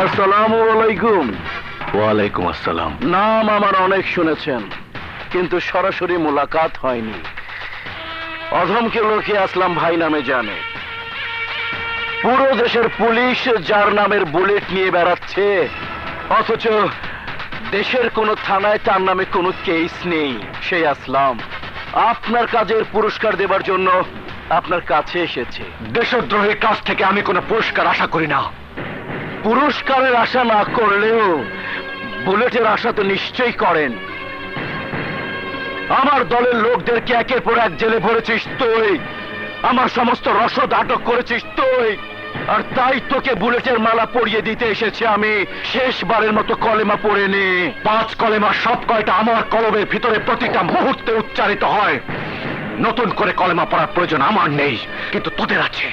আসসালামু আলাইকুম। ওয়ালাইকুম আসসালাম। নাম আমার অনেক শুনেছেন, কিন্তু সরাসরি মোলাকাত হয়নি। অধমকে লোকে আসলাম ভাই নামে জানে। পুরো দেশের পুলিশ যার নামের বুলেট নিয়ে বেড়াচ্ছে, অথচ দেশের কোনো থানায় তার নামে কোনো কেস নেই। সেই আসলাম আপনার কাজের পুরস্কার দেবার জন্য আপনার কাছে এসেছে। দেশদ্রোহীর কাছ থেকে আমি কোনো পুরস্কার আশা করি না। পুরস্কারের আশা না করলেও বুলেটের আশা তো নিশ্চয়ই করেন। আমার দলের লোকদেরকে একের পর এক জেলে ভরেছিস তুই, আমার সমস্ত রসদ আটক করেছিস তুই, আর তাই তোকে বুলেটের মালা পরিয়ে দিতে এসেছি আমি। শেষবারের মতো কলেমা পড়ে নে। 5 কলেমা সব কয়টা আমার কলমের ভিতরে প্রতিটা মুহূর্তে উচ্চারিত হয়। নতুন করে কলেমা পড়ার প্রয়োজন আমার নেই, কিন্তু তোদের আছে।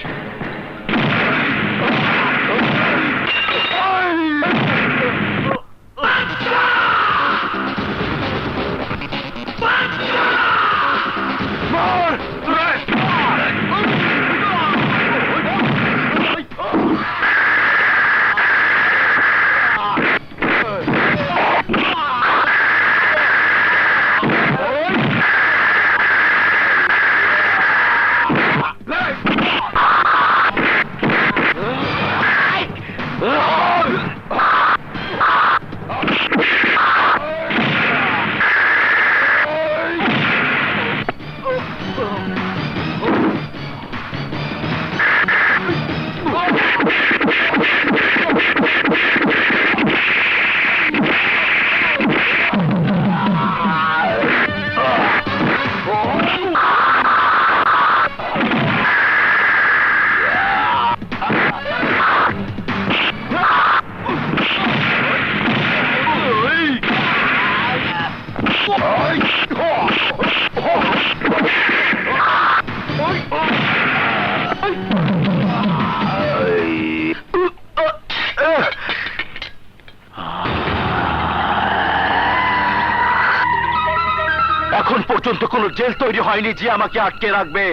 এখন পর্যন্ত কোনো জেল তৈরি হয়নি যে আমাকে আটকে রাখবে,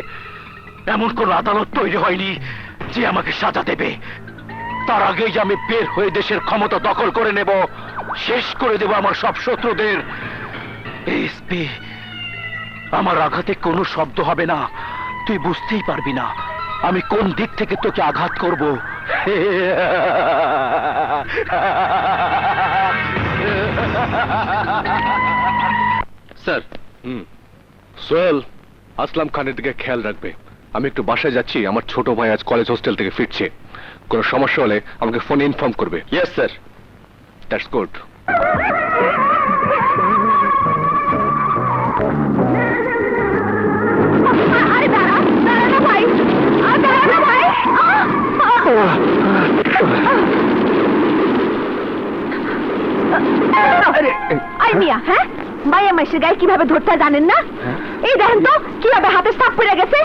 এমন কোন আদালত তৈরি হয়নি যে আমাকে সাজা দেবে। তার আগেই আমি বের হয়ে দেশের ক্ষমতা দখল করে নেব, শেষ করে দেব আমার সব শত্রুদের। এসপি, আমার আঘাতে কোনো শব্দ হবে না, তুই বুঝতেই পারবি না আমি কোন দিক থেকে তোকে আঘাত করব। স্যার, সোহেল আসলাম খানের দিকে খেয়াল রাখবে। আমি একটু বাসায় যাচ্ছি, আমার ছোট ভাই আজ কলেজ হোস্টেল থেকে ফিরছে। কোনো সমস্যা হলে আমাকে ফোনে ইনফর্ম করবে। Yes sir. That's good. আরে দাঁড়া, দাঁড়া না ভাই, আর দাঁড়া না ভাই। আই মিয়া, হ্যাঁ মাইয়া মাইশের গায়ে কিভাবে ধরতে হয় জানেন না? এই দেখেন তো কিভাবে হাতে সাপ পড়ে গেছে।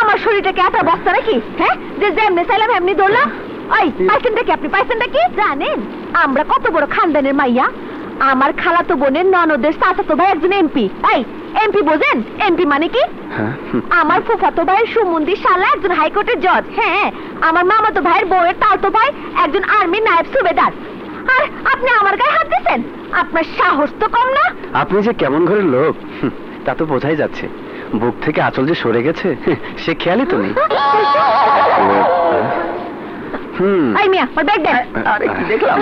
আমার শরীরটাকে এত বস্তা নাকি, হ্যাঁ যে যেমনি চাইলাম এমনি ধরলাম। ওই পাইছেনটা কি, আপনি পাইছেনটা কি জানেন? আমরা কত বড় খানদানের মাইয়া। আমার খালাতো বোনের ননদের চাচাতো ভাই একজন এমপি। এই এমপি বোঝেন? এমপি মানে কি? আমার ফুফাতো ভাইয়ের সুমন্দির শালা একজন হাইকোর্টের জজ। হ্যাঁ, আমার মামাতো ভাইয়ের বউয়ের তালতো ভাই একজন আর্মি নায়েব সুবেদার। আর আপনি আমার গায়ে হাত দিচ্ছেন? আপনার সাহস তো কম না। আপনি যে কেমন ঘরের লোক তা তো বোঝাই যাচ্ছে। বুক থেকে আঁচল যে সরে গেছে সে খেয়ালই তো নেই। এই মিয়া, আমার ব্যাগ দেন। আরে কি দেখলাম?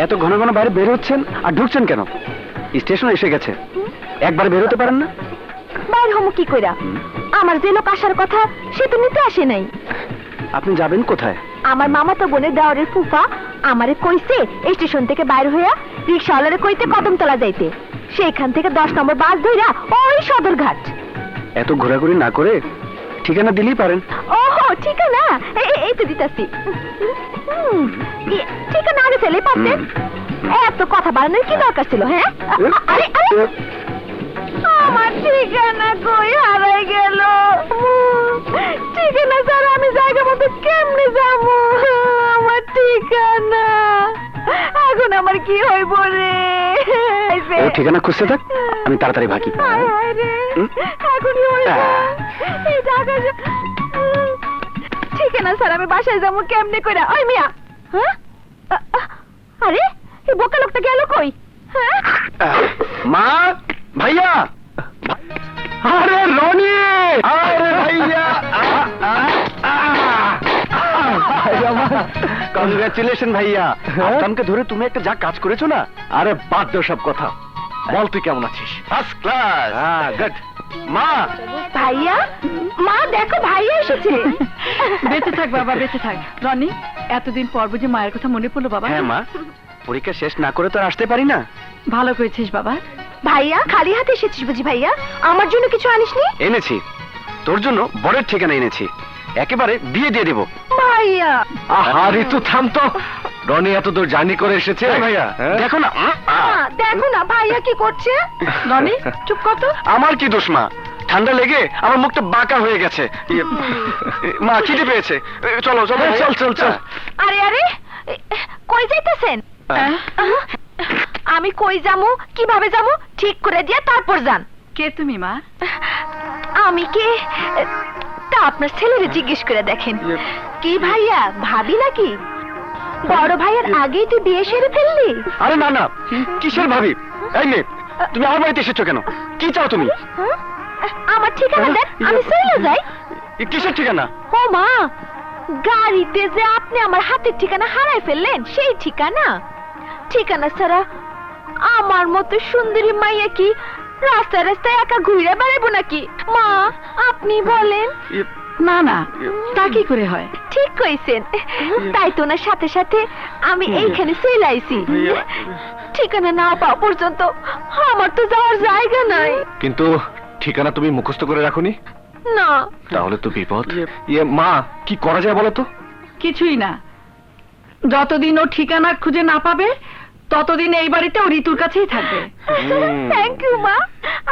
এত ঘন ঘন বাইরে বের হচ্ছেন আর ঢুকছেন কেন? স্টেশন এসে গেছে, একবার বের হতে পারেন না? বাইর হমু কি কইরা? আমার যে লোক আসার কথা সে তো নিতে আসে নাই। আপনি যাবেন কোথায়? আমার মামাতো বোনের দেওয়ারের ফুফা আমারে কইছে স্টেশন থেকে বাইর হইয়া রিক্সাওয়ালারে কইতে কদমতলা যাইতে। সেইখান থেকে 10 নম্বর বাস ধইরা ওই সদরঘাট। এত ঘোরাঘুরি না করে ঠিকানা দিলেই পারেন। ওহো, ঠিকানা এই তো দিতাছি। ঠিকানা আগে ছেলে পাচ্ছেন, এত কথা বাড়ানোর কি দরকার ছিল? হ্যাঁ, আরে আরে আমার ঠিকানা কই হারাই গেল। ঠিকানা স্যার, আমি জায়গা মতো কেমনে যাবো? আমার ঠিকানা এখন আমার কি হইব রে? ও ঠিকানা খুঁজতে থাক, আমি তাড়াতাড়ি ভাগি। এখন এই জায়গা ঠিকানা স্যার, আমি বাসায় যাবো কেমনে কইরা? ওই মিয়া, হ্যাঁ আরে এই বোকা লোকটা গেল কই? হ্যাঁ মা, ভাইয়া, আরে রনি, আরে ভাইয়া, কংগ্রাচুলেশন ভাইয়া। আসলামকে ধরে তুমি একটা যা কাজ করেছো না। আরে বাদ দাও সব কথা, বল তুই কেমন আছিস? First class. হ্যাঁ, গুড। মা ভাইয়া, মা দেখো ভাইয়া এসেছে। বেঁচে থাক বাবা, বেঁচে থাক। রনি, এতদিন পর বুঝি মায়ের কথা মনে পড়লো বাবা? হ্যাঁ মা, পরীক্ষা শেষ না করে তো আর আসতে পারি না। ভালো করেছিস বাবা। ভাইয়া, খালি হাতে এসেছিস বুঝি ভাইয়া? আমার জন্য কিছু আনিসনি? এনেছি, তোর জন্য বরের ঠিকানা এনেছি, একেবারে বিয়ে দিয়ে দেবো। ভাইয়া, আহা ঋতু থাম তো, রনি এত দূর জার্নি করে এসেছে। ভাইয়া দেখো না, দেখো না ভাইয়া কি করছে। রনি, চুপ কর তো। আমার কি দোষ মা? ঠান্ডা লেগে আমার মুখটা বাঁকা হয়ে গেছে। মা খিদে পেয়েছে, চলো চলো। চল চল চল। আরে আরে, কই যাইতেছেন? আমি কই যামু, কিভাবে যামু ঠিক করে দিয়ে তারপর যান। কে তুমি মা? আমি কে তা আপনার ছেলেরে জিজ্ঞেস করে দেখেন। কি ভাইয়া, ভাবি নাকি? বড় ভাইয়ের আগেই তুই বিয়ে সেরে ফেললি? আরে না না, কিসের ভাবি? এই মেয়ে, তুমি আমার বাড়িতে এসেছো কেন? কি চাও তুমি? হুম? আমার ঠিকানা দেন, আমি চলে যাই। কিসের ঠিকানা? ও মা, গাড়িতে যে আপনি আমার হাতের ঠিকানা হারাই ফেললেন, সেই ঠিকানা। ঠিকানা ছাড়া আমার মতো সুন্দরী মাইয়া কি রাস্তায় রাস্তায় একা ঘুরে বেড়াবো নাকি? মা, আপনি বলেন। না না, তা কি করে হয়? ঠিক কইছেন, তাই তো না সাথে সাথে আমি এইখানে চলে আইছি। ঠিকানা না পাওয়া পর্যন্ত আমার তো যাওয়ার জায়গা নাই। কিন্তু ঠিকানা তুমি মুখস্থ করে রাখোনি? না। তাহলে তো বিপদ। মা, কি করা যায় বলো তো? কিছুই না। যতদিন ও ঠিকানা খুঁজে না পাবে, ততদিন এই বাড়িতে ও ঋতুর কাছেই থাকবে। থ্যাংক ইউ মা,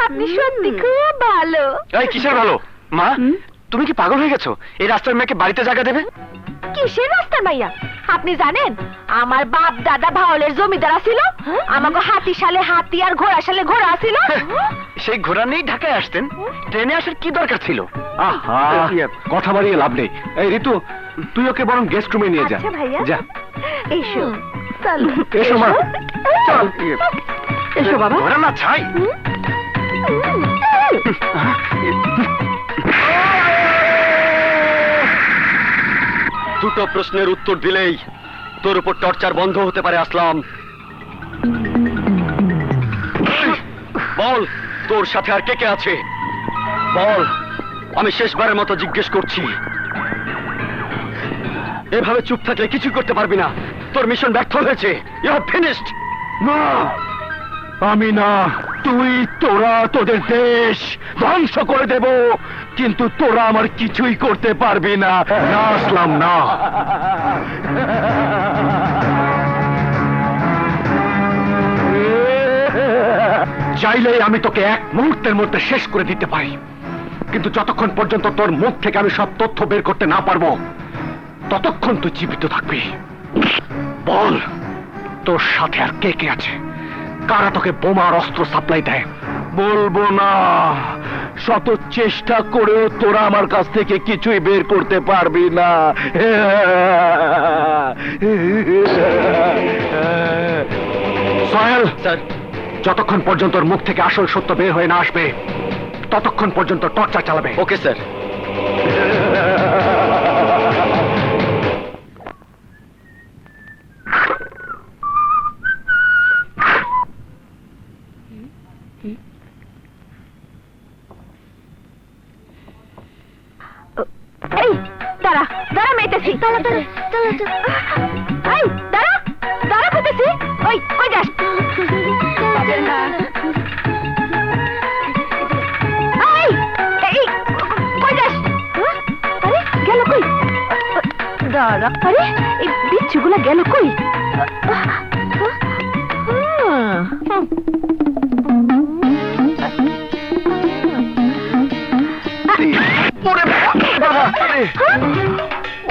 আপনি সত্যি খুব ভালো। এই কিসের ভালো? মা, হুম? তুমি কি পাগল হয়ে গেছো? এই রাস্তার মেয়েকে বাড়িতে জায়গা দেবে? কিসের রাস্তার মাইয়া? আপনি জানেন আমার বাপ দাদা ভাওলের জমিদার ছিল, আমাকে হাতি সালে হাতি আর ঘোড়া সালে ঘোড়া ছিল। সেই ঘোড়া নিয়েই ঢাকায় আসতেন, ট্রেনে আসার কি দরকার ছিল? আহা, কথা বাড়িয়ে লাভ নেই। এই ঋতু, তুই ওকে বরং গেস্ট রুমে নিয়ে যা। আচ্ছা ভাইয়া, যা। এসো চলো। এসো মা। চল। এসো বাবা। ঘোড়া না ছাই। দুটো প্রশ্নের উত্তর দিলেই তোর উপর টর্চার বন্ধ হতে পারে আসলাম। বল, তোর সাথে আর কে কে আছে? বল, আমি শেষবারের মতো জিজ্ঞেস করছি। এভাবে চুপ থাকলে কিছু করতে পারবি না। তোর মিশন ব্যর্থ হয়েছে। You have finished. না, আমি না, তুই, তোরা তোদের দেশ ধ্বংস করে দেব, কিন্তু তোরা আমার কিছুই করতে পারবি না। না আসলাম, না। চাইলেই আমি তোকে এক মুহূর্তের মধ্যে শেষ করে দিতে পারি, কিন্তু যতক্ষণ পর্যন্ত তোর মুখ থেকে আমি সব তথ্য বের করতে না পারবো, ততক্ষণ তুই জীবিত থাকবি। বল, তোর সাথে আর কে কে আছে? কারা তোকে বোমা আর অস্ত্র সাপ্লাই দেয়? বলবো না। শত চেষ্টা করেও তোরা আমার কাছ থেকে কিছুই বের করতে পারবি না। সোহেল, স্যার, যতক্ষণ পর্যন্ত ওর মুখ থেকে আসল সত্য বের হয়ে না আসবে, ততক্ষণ পর্যন্ত টর্চার চালাবে। Okay sir. এই দাঁড়া, দাঁড়া মেয়েতেছি। দাঁড়া দাঁড়া দাঁড়া, এই দাঁড়া, দাঁড়া কইতেছি। ওই কই যাস? এই এই কই যাস? আরে গেল কই? দাঁড়া, আরে এই বিচ্ছুগুলা গেল কই?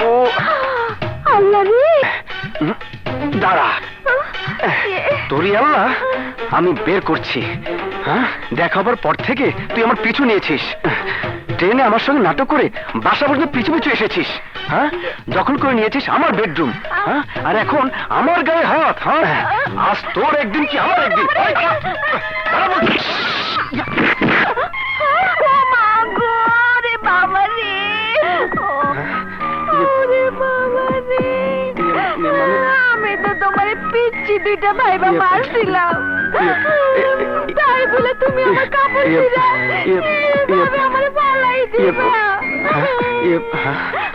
ও আল্লাহ রে, দাঁড়া, তোরই আল্লাহ, আমি বের করছি। হ্যাঁ, দেখাবার পর থেকে তুই আমার পিছু নিয়েছিস, ট্রেনে আমার সঙ্গে নাটক করে বাসা পর্যন্ত পিছু পিছু এসেছিস। হ্যাঁ, দখল করে নিয়েছিস আমার বেডরুম। হ্যাঁ, আর এখন আমার গায়ে হাত। হ্যাঁ, আজ তোর একদিন কি আমার একদিন। দাঁড়া বলছি। ও মা গো, রে বাবা রে, ওরে বাবা রে, আমি তো তোমার পিচ্ছি দুইটা ভাইবা মারছিলাম, তাই বলে তুমি আমার কাপড় আমার পালাই দিবা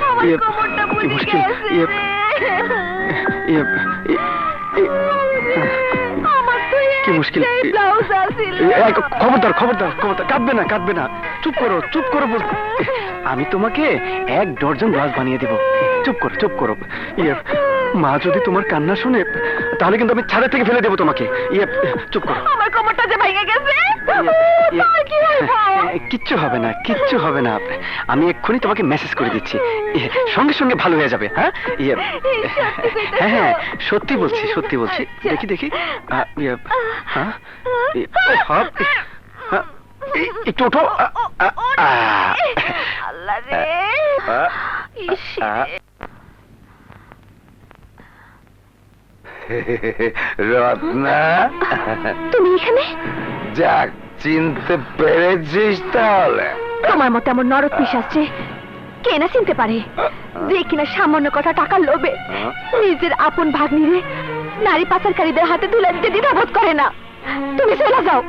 আমার কোমরটা কি বুঝে মুশকিল আমার তো কি মুশকিল? ব্লাউজ আছিল খবরদার খবরদার খবরদার, কাঁদবে না কাঁদবে না, চুপ করো বলতে। আমি তোমাকে 1 ডজন ব্লাউজ বানিয়ে দেবো, চুপ করো। মা যদি তোমার কান্না শুনে তাহলে কিন্তু আমি ছাদের থেকে ফেলে দেবো তোমাকে। চুপ করো। আমার কোমরটা যে ভেঙে গেছে আমার কি হইব? কিচ্ছু হবে না, আমি এক্ষুনি তোমাকে মেসেজ করে দিচ্ছি, সঙ্গে সঙ্গে ভালো হয়ে যাবে। হ্যাঁ হ্যাঁ সত্যি বলছি দেখি হ্যাঁ একটু ওঠো। আল্লাহ রে ইস রত্না, তুমি এখানে? যাক, চিনতে পেরেছিস তাহলে? তোমার মতো এমন নরক পিশাচ কে না চিনতে পারে, যে কিনা সামান্য কথা টাকার লোভে নিজের আপন ভাগ্নিরে নারী পাচারকারীদের হাতে তুলে দিতে দ্বিধাবোধ করে না। তুমি চলে যাও।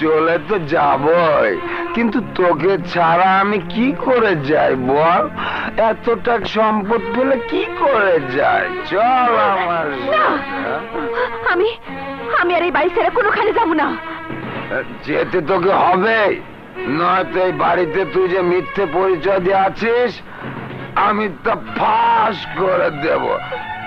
চলে তো যাবই, কিন্তু তোকে ছাড়া আমি কি করে যাই বল? এতটা সম্পদ পেলে কি করে যাই? চল আমার না, আমি আর এই বাড়ি ছেড়ে কোনোখানে যাবো না। যেতে তোকে হবে, নয়তো এই বাড়িতে তুই যে মিথ্যে পরিচয় দিয়ে আছিস আমি তা ফাঁস করে দেব,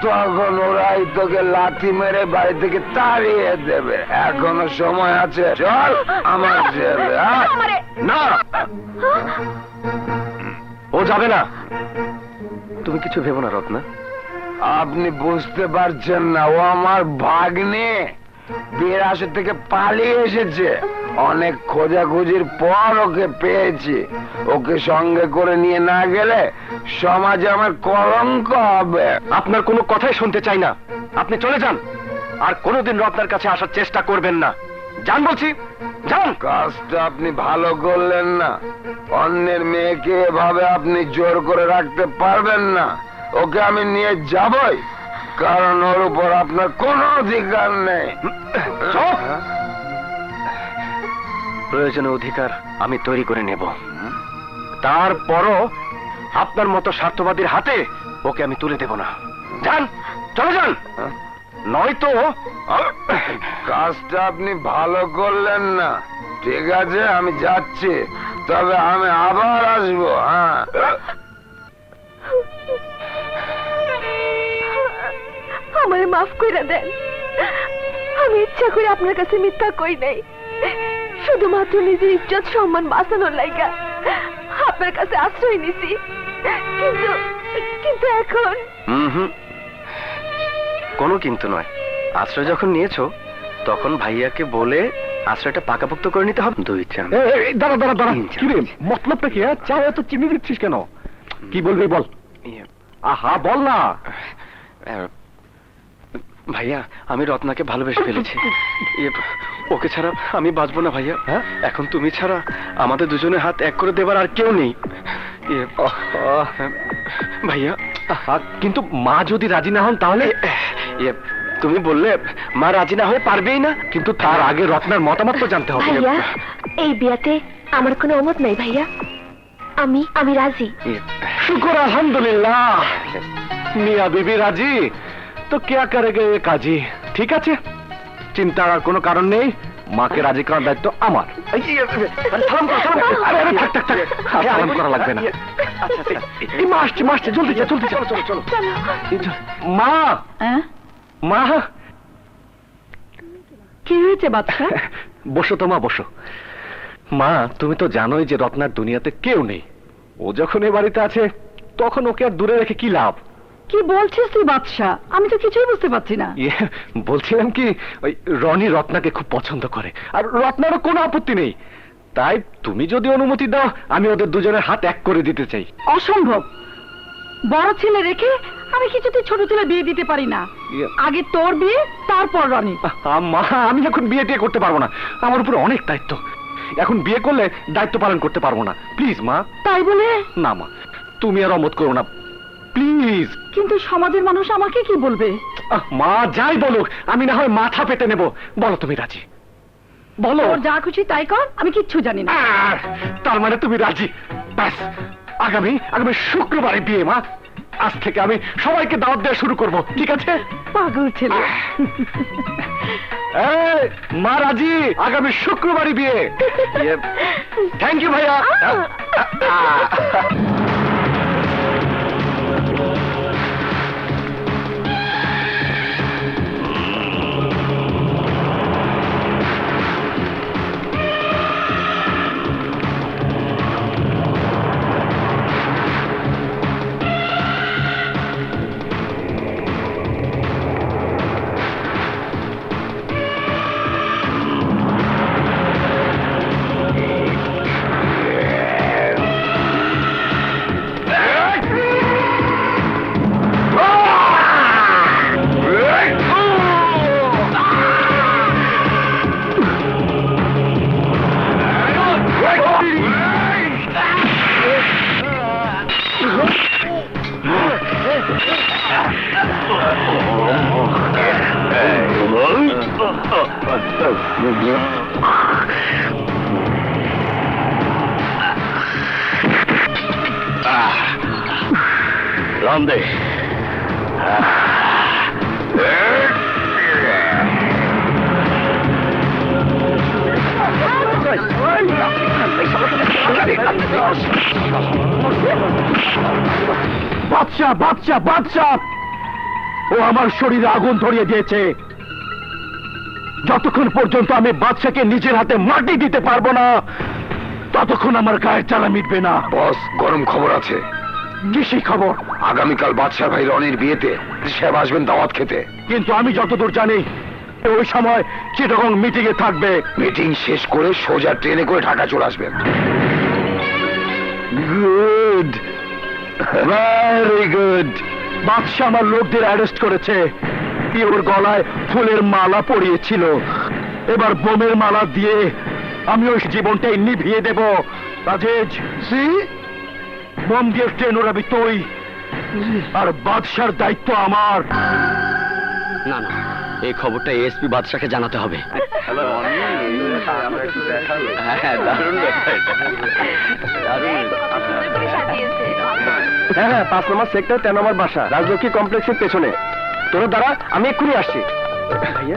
তখন ওরাই তোকে লাথি মেরে বাড়ি থেকে তাড়িয়ে দেবে। এখনো সময় আছে, চল আমার ছেলে। না, ও যাবে না। তুমি কিছু ভেবো না রত্না। আপনি বুঝতে পারছেন না, ও আমার ভাগ্নে, বিয়ের আসর থেকে পালিয়ে এসেছে। অনেক খোঁজাখুঁজির পর ওকে পেয়েছি। ওকে সঙ্গে করে নিয়ে না গেলে সমাজে আমার কলঙ্ক হবে। আপনার কোনো কথাই শুনতে চাই না, আপনি চলে যান, আর কোনোদিন রত্নার কাছে আসার চেষ্টা করবেন না। যান বলছি, যান। কাজটা আপনি ভালো করলেন না। অন্যের মেয়েকে এভাবে আপনি জোর করে রাখতে পারবেন না। ওকে আমি নিয়ে যাবই, কারণ ওর উপর আপনার কোনো অধিকার নেই। চুপ! প্রয়োজনীয় অধিকার আমি তৈরি করে নেব, তারপরও আপনার মতো স্বার্থবাদীর হাতে ওকে আমি তুলে দেব না। যান, চলে যান, নয়তো কাজটা আপনি ভালো করলেন না। ঠিক আছে, আমি যাচ্ছি, তবে আমি আবার আসবো। হ্যাঁ, আমারে মাফ করে দেন, আমি ইচ্ছা করে আপনার কাছে মিথ্যা কই নাই, শুধুমাত্র নিজের ইজ্জত সম্মান বাঁচানোর লাইগা আপনার কাছে আশ্রয় নিছি। কিন্তু এখন কোনো কিন্তু নয়, আশ্রয় যখন নিয়েছো তখন ভাইয়াকে বলে আশ্রয়টা পাকাপোক্ত করে নিতে হবে। 2 চামচ। দাঁড়া, কি রে, মতলবটা কি? চা এত চিনি দিচ্ছিস কেন? কি বলবি বল? আহা, বল না। ভাইয়া, আমি রত্নাকে ভালোবেসে ফেলেছি, ওকে ছাড়া আমি বাঁচবো না ভাইয়া। এখন তুমি ছাড়া আমাদের দুজনের হাত এক করে দেবার আর কেউ নেই ভাইয়া। কিন্তু মা যদি রাজি না হন তাহলে? তুমি বললে মা রাজি না হয়ে পারবেই না, কিন্তু তার আগে রত্নার মতামত তো জানতে হবে। ভাইয়া, এই বিয়াতে আমার কোনো অমত নাই ভাইয়া, আমি রাজি। শুকর আলহামদুলিল্লাহ, মিয়া বিবি রাজি তো क्या करेगा ये काजी। ঠিক আছে, চিন্তার আর কোনো কারণ নেই, মাকে রাজি করার দায়িত্ব আমার। আরে থাক, সালাম করা লাগবে না। এই মা আসছে, জলদি যা, চলো। মা, কি হয়েছে বাচ্চা? বসো তো মা, বসো। মা, তুমি তো জানোই যে রত্নার দুনিয়াতে কেউ নেই। ও যখন এ বাড়িতে আছে তখন ওকে আর দূরে রেখে কি লাভ? কি বলছিস তুই বাদশা? আমি তো কিছুই বুঝতে পারছি না। বলছিলাম কি, ওই রনি রত্নাকে খুব পছন্দ করে, আর রত্নারও কোনো আপত্তি নেই। তাই তুমি যদি অনুমতি দাও, আমি ওদের দুজনের হাত এক করে দিতে চাই। অসম্ভব, বড় ছেলে রেখে আমি কিছুতেই ছোট ছেলে বিয়ে দিতে পারি না। আগে তোর বিয়ে, তারপর রনি। মা, আমি এখন বিয়ে টিয়ে করতে পারবো না, আমার উপর অনেক দায়িত্ব। এখন বিয়ে করলে দায়িত্ব পালন করতে পারবো না। প্লিজ মা। তাই বলে? না মা, তুমি আর অমত করো না প্লিজ। কিন্তু সমাজের মানুষ আমাকে কি বলবে? মা যাই বলুক, আমি না হয় মাথা পেতে নেব। বলো তুমি রাজি? বলো। তোর যা খুশি তাই কর, আমি কিচ্ছু জানি না। তার মানে তুমি রাজি? ব্যাস, আগামী শুক্রবারে বিয়ে মা। আজ থেকে আমি সবাইকে দাওয়াত দেওয়া শুরু করব, ঠিক আছে? পাগল ছেলে। এই, মা রাজি, আগামী শুক্রবারই বিয়ে। থ্যাংক ইউ ভাইয়া। রামদে, বাদশা বাদশা বাদশা, ও আমার শরীরে আগুন ধরিয়ে দিয়েছে। যতক্ষণ পর্যন্ত আমি বাদশাকে নিজের হাতে মাটি দিতে পারবো না, ততক্ষণ আমার গায়ের জ্বালা মিটবে না। বস, গরম খবর আছে। কি সেই খবর? আগামীকাল বাদশাহ ভাই রনির বিয়েতে সাহেব আসবেন দাওয়াত খেতে। কিন্তু আমি যতদূর জানি ওই সময় চিটাগং মিটিং এ থাকবে। মিটিং শেষ করে সোজা ট্রেনে করে ঢাকা চলে আসবেন। Good, very good. বাদশাহ আমার লোকদের অ্যারেস্ট করেছে। ওর গলায় ফুলের মালা পরিয়েছিল, এবার বোমের মালা দিয়ে আমি ওই জীবনটাই নিভিয়ে দেব। রাজেশ, বোম দিয়ে ট্রেন ওড়াবি তুই, আর বাদশার দায়িত্ব আমার। না না, এই খবরটা এসপি বাদশাকে জানাতে হবে। হ্যাঁ, দারুণ ব্যাপার এটা। হ্যাঁ, 5 নম্বর সেক্টর 13 নম্বর বাসা, রাজলক্ষ্মী কমপ্লেক্সের পেছনে। তোরা দাঁড়া, আমি এক্ষুনি আসছি।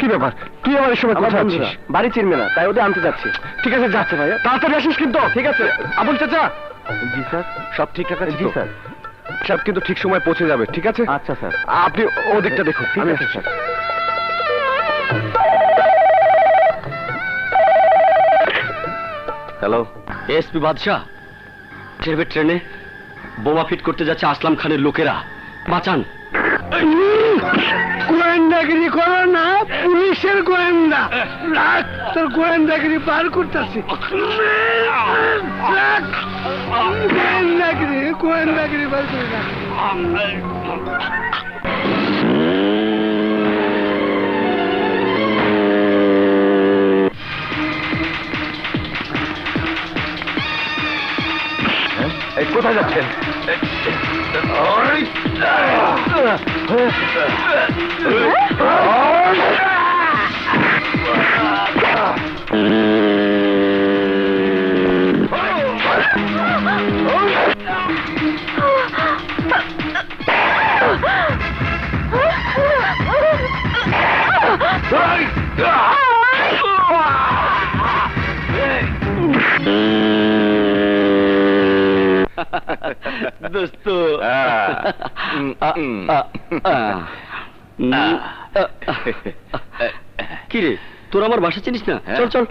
কি ব্যাপার, তুই আমার এই সময় কোথায় আছিস? বাড়ি চিনবে না, তাই ওদের আনতে যাচ্ছি। ঠিক আছে, যাচ্ছে ভাইয়া, তাড়াতাড়ি আসিস কিন্তু। ঠিক আছে আবুল চাচা। জি স্যার, সব ঠিকঠাক আছে? জি স্যার, সব কিন্তু ঠিক সময় পৌঁছে যাবে, ঠিক আছে? আচ্ছা স্যার, আপনি ওদিকটা দেখুন, আমি আসছি স্যার। হ্যালো, এসপি বাদশাহ, ট্রেনে বোমা ফিট করতে যাচ্ছে আসলাম খানের লোকেরা, বাঁচান। গোয়েন্দাগিরি করো না, পুলিশের গোয়েন্দা। রাখ, তোর গোয়েন্দাগিরি পার করতেছি। গোয়েন্দাগিরি পার করে রাখ। এই কোথায় যাচ্ছেন? দোস্ত, কি রে, তোর আমার বাসা চিনিস না? চল চল।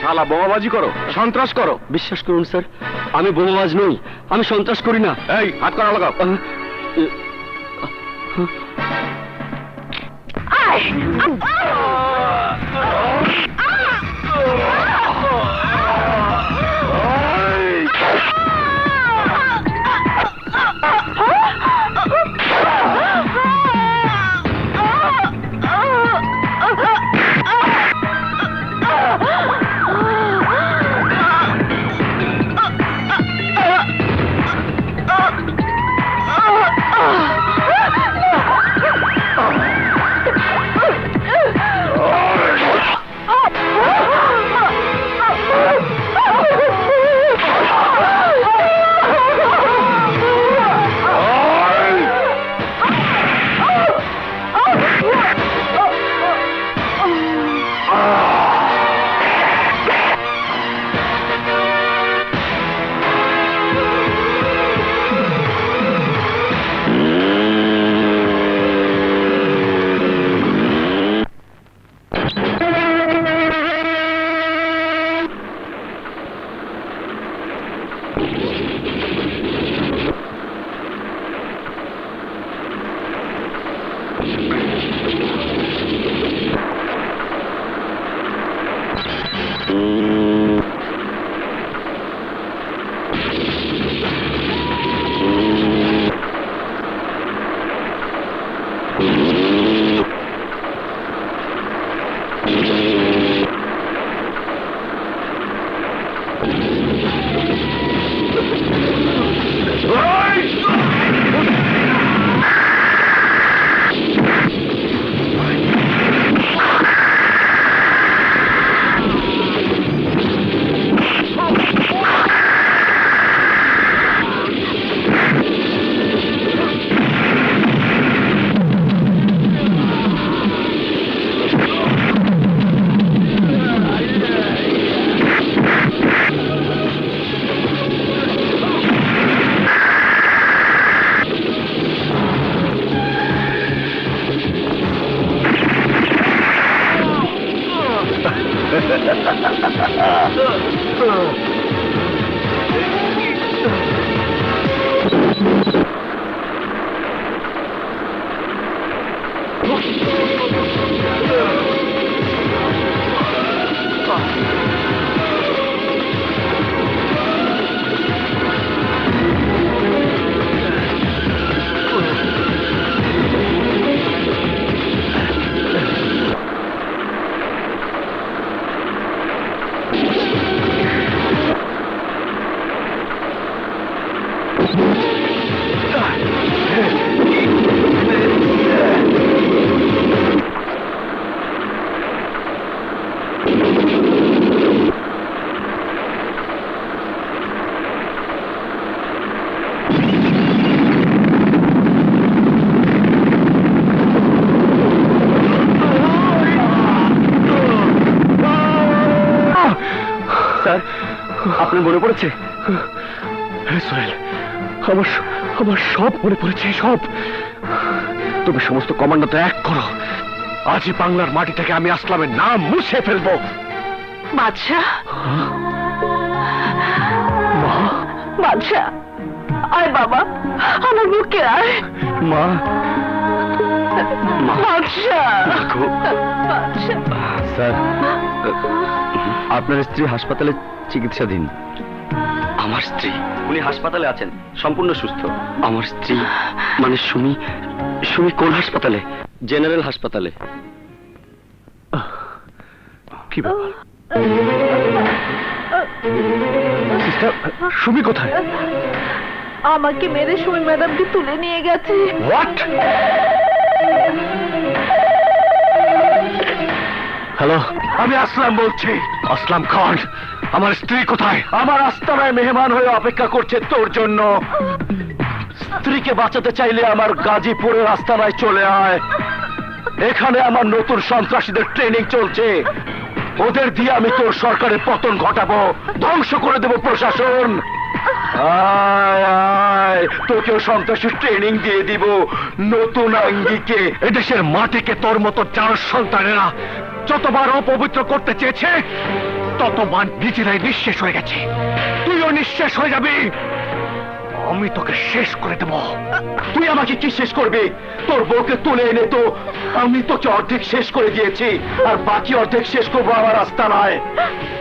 শালা বোমাবাজি করো, সন্ত্রাস করো। বিশ্বাস করুন স্যার, আমি বোমাবাজ নই, আমি সন্ত্রাস করি না। এই হাত করা লাগাও। আপনার মনে পড়েছে? হ্যাঁ সোহেল, আমার সব মনে পড়েছে, সব। তুমি সমস্ত কমান্ডার এক করো, আজই বাংলার মাটি থেকে আমি আসলামের নাম মুছে ফেলবো। বাদশাহ, বাদশাহ, আয় বাবা, আমার বুকে আয়। মা, বাদশাহ, বাদশাহ। স্যার, আপনার স্ত্রী হাসপাতালে চিকিৎসাধীন। আমার স্ত্রী? উনি হাসপাতালে আছেন, সম্পূর্ণ সুস্থ। আমার স্ত্রী মানে সুমি? সুমি কোন হাসপাতালে? জেনারেল হাসপাতালে। কি ব্যাপার? সিস্টার, সুমি কোথায়? আমাকে মেরে সুমি ম্যাডামকে তুলে নিয়ে গেছে। হোয়াট? হ্যালো, আমি আসলাম বলছি। আসলাম খান, আমার স্ত্রী কোথায়? আমার আস্তানায় মেহমান হয়ে অপেক্ষা করছে তোর জন্য। স্ত্রীকে বাঁচাতে চাইলে আমার গাজীপুরের আস্তানায় চলে আয়। এখানে আমার নতুন সন্ত্রাসীদের ট্রেনিং চলছে। ওদের দিয়ে আমি তোর সরকারের পতন ঘটাবো, ধ্বংস করে দেব প্রশাসন। আয় আয়, তোকেও সন্ত্রাসী ট্রেনিং দিয়ে দিব নতুন আঙ্গিকে। এদেশের মাটিকে তোর মতো চার সন্তানেরা যতবার অপবিত্র করতে চেয়েছে, ততবার নিজেরাই নিঃশেষ হয়ে গেছে। তুইও নিঃশেষ হয়ে যাবি। আমি তোকে শেষ করে দেব। তুই আমাকে কি শেষ করবি? তোর বউকে তুলে এনে তো আমি তোকে অর্ধেক শেষ করে দিয়েছি, আর বাকি অর্ধেক শেষ করবো আমার আস্তানায়।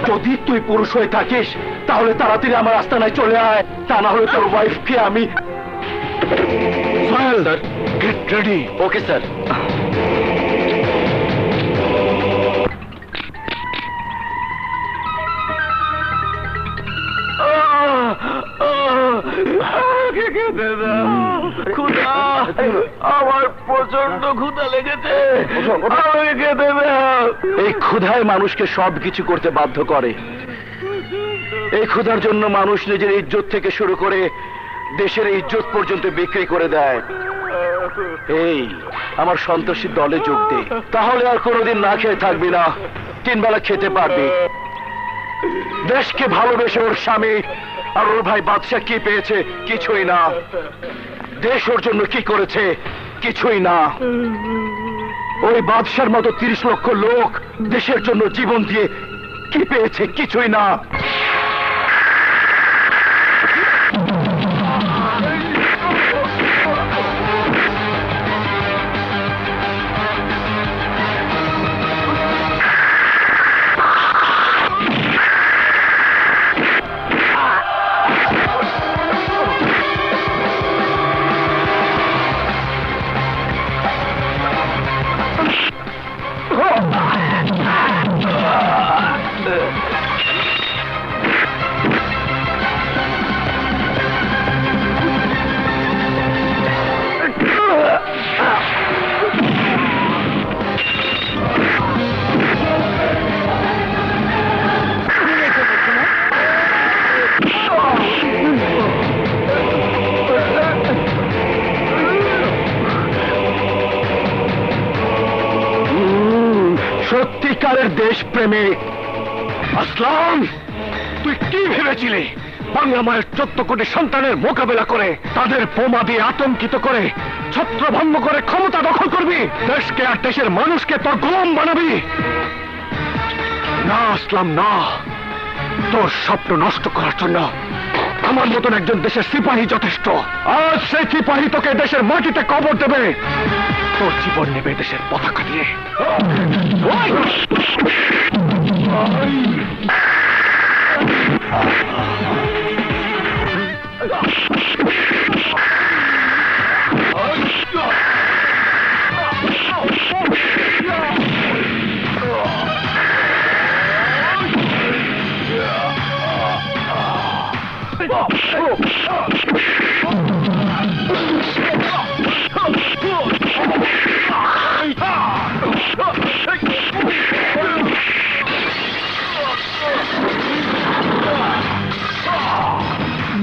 যদি তুই পুরুষ হয়ে থাকিস তাহলে তাড়াতাড়ি আমার আস্তানায় চলে আয়, তা না হলে তোর ওয়াইফকে আমি। Sohel, get ready. Okay sir. ক্ষুধা, আমার প্রচন্ড ক্ষুধা লেগেছে, আমাকে খেতে দাও। এই ক্ষুধায় মানুষকে সবকিছু করতে বাধ্য করে। এই ক্ষুধার জন্য মানুষ নিজের ইজ্জত থেকে শুরু করে দেশের ইজ্জত পর্যন্ত বিক্রি করে দেয়। এই আমার সন্ত্রাসী দলে যোগ দে, তাহলে আর কোনোদিন না খেয়ে থাকবি না, 3 বেলা খেতে পারবি। দেশকে ভালোবেসে ওর স্বামী আর ওর ভাই বাদশা কি পেয়েছে? কিছুই না। দেশ ওর জন্য কি করেছে? কিছুই না। ওই বাদশার মতো 30 লক্ষ লোক দেশের জন্য জীবন দিয়ে কি পেয়েছে? কিছুই না। সত্যিকারের দেশপ্রেমিক। আসলাম, তুই কি ভেবেছিলি বাংলা মায়ের 14 কোটি সন্তানের মোকাবেলা করে, তাদের বোমা দিয়ে আতঙ্কিত করে, ছত্রভঙ্গ করে ক্ষমতা দখল করবি? দেশকে আর দেশের মানুষকে তোর গোলাম বানাবি? না আসলাম, না। তোর স্বপ্ন নষ্ট করার জন্য আমার মতন একজন দেশের সিপাহী যথেষ্ট। আজ সেই সিপাহী তোকে দেশের মাটিতে কবর দেবে, তোর জীবন নেবে দেশের পতাকা দিয়ে।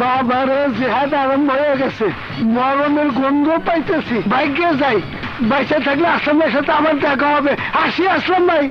বাবারে, জেহাদ আরম্ভ হয়ে গেছে, মরণের গন্ধ পাইতেছি। ভাগ্যে যাই, বাইসে থাকলে আসলামের সাথে আমার দেখা হবে। আসি আসলাম ভাই।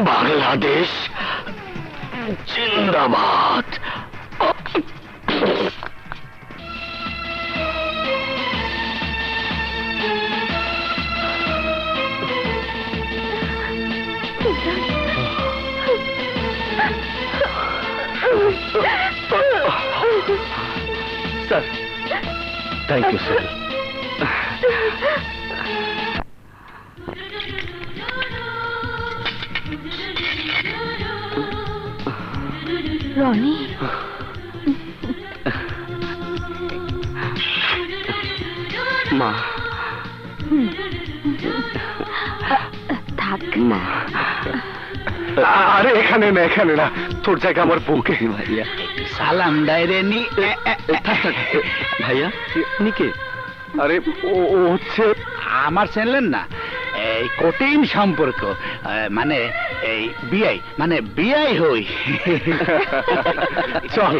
বাংলাদেশ জিন্দাবাদ। Sir, thank you sir. Roni, মা, থাক মা। আরে এখানে না, এখানে না, তোর জায়গা আমার বউকে। ভাইয়া, সালাম ডাইরে নি ভাইয়া নিকে? আরে ও হচ্ছে আমার চেনলেন না, এই কঠিন সম্পর্ক, মানে এই বিয়াই, মানে বিয়াই হই। চল।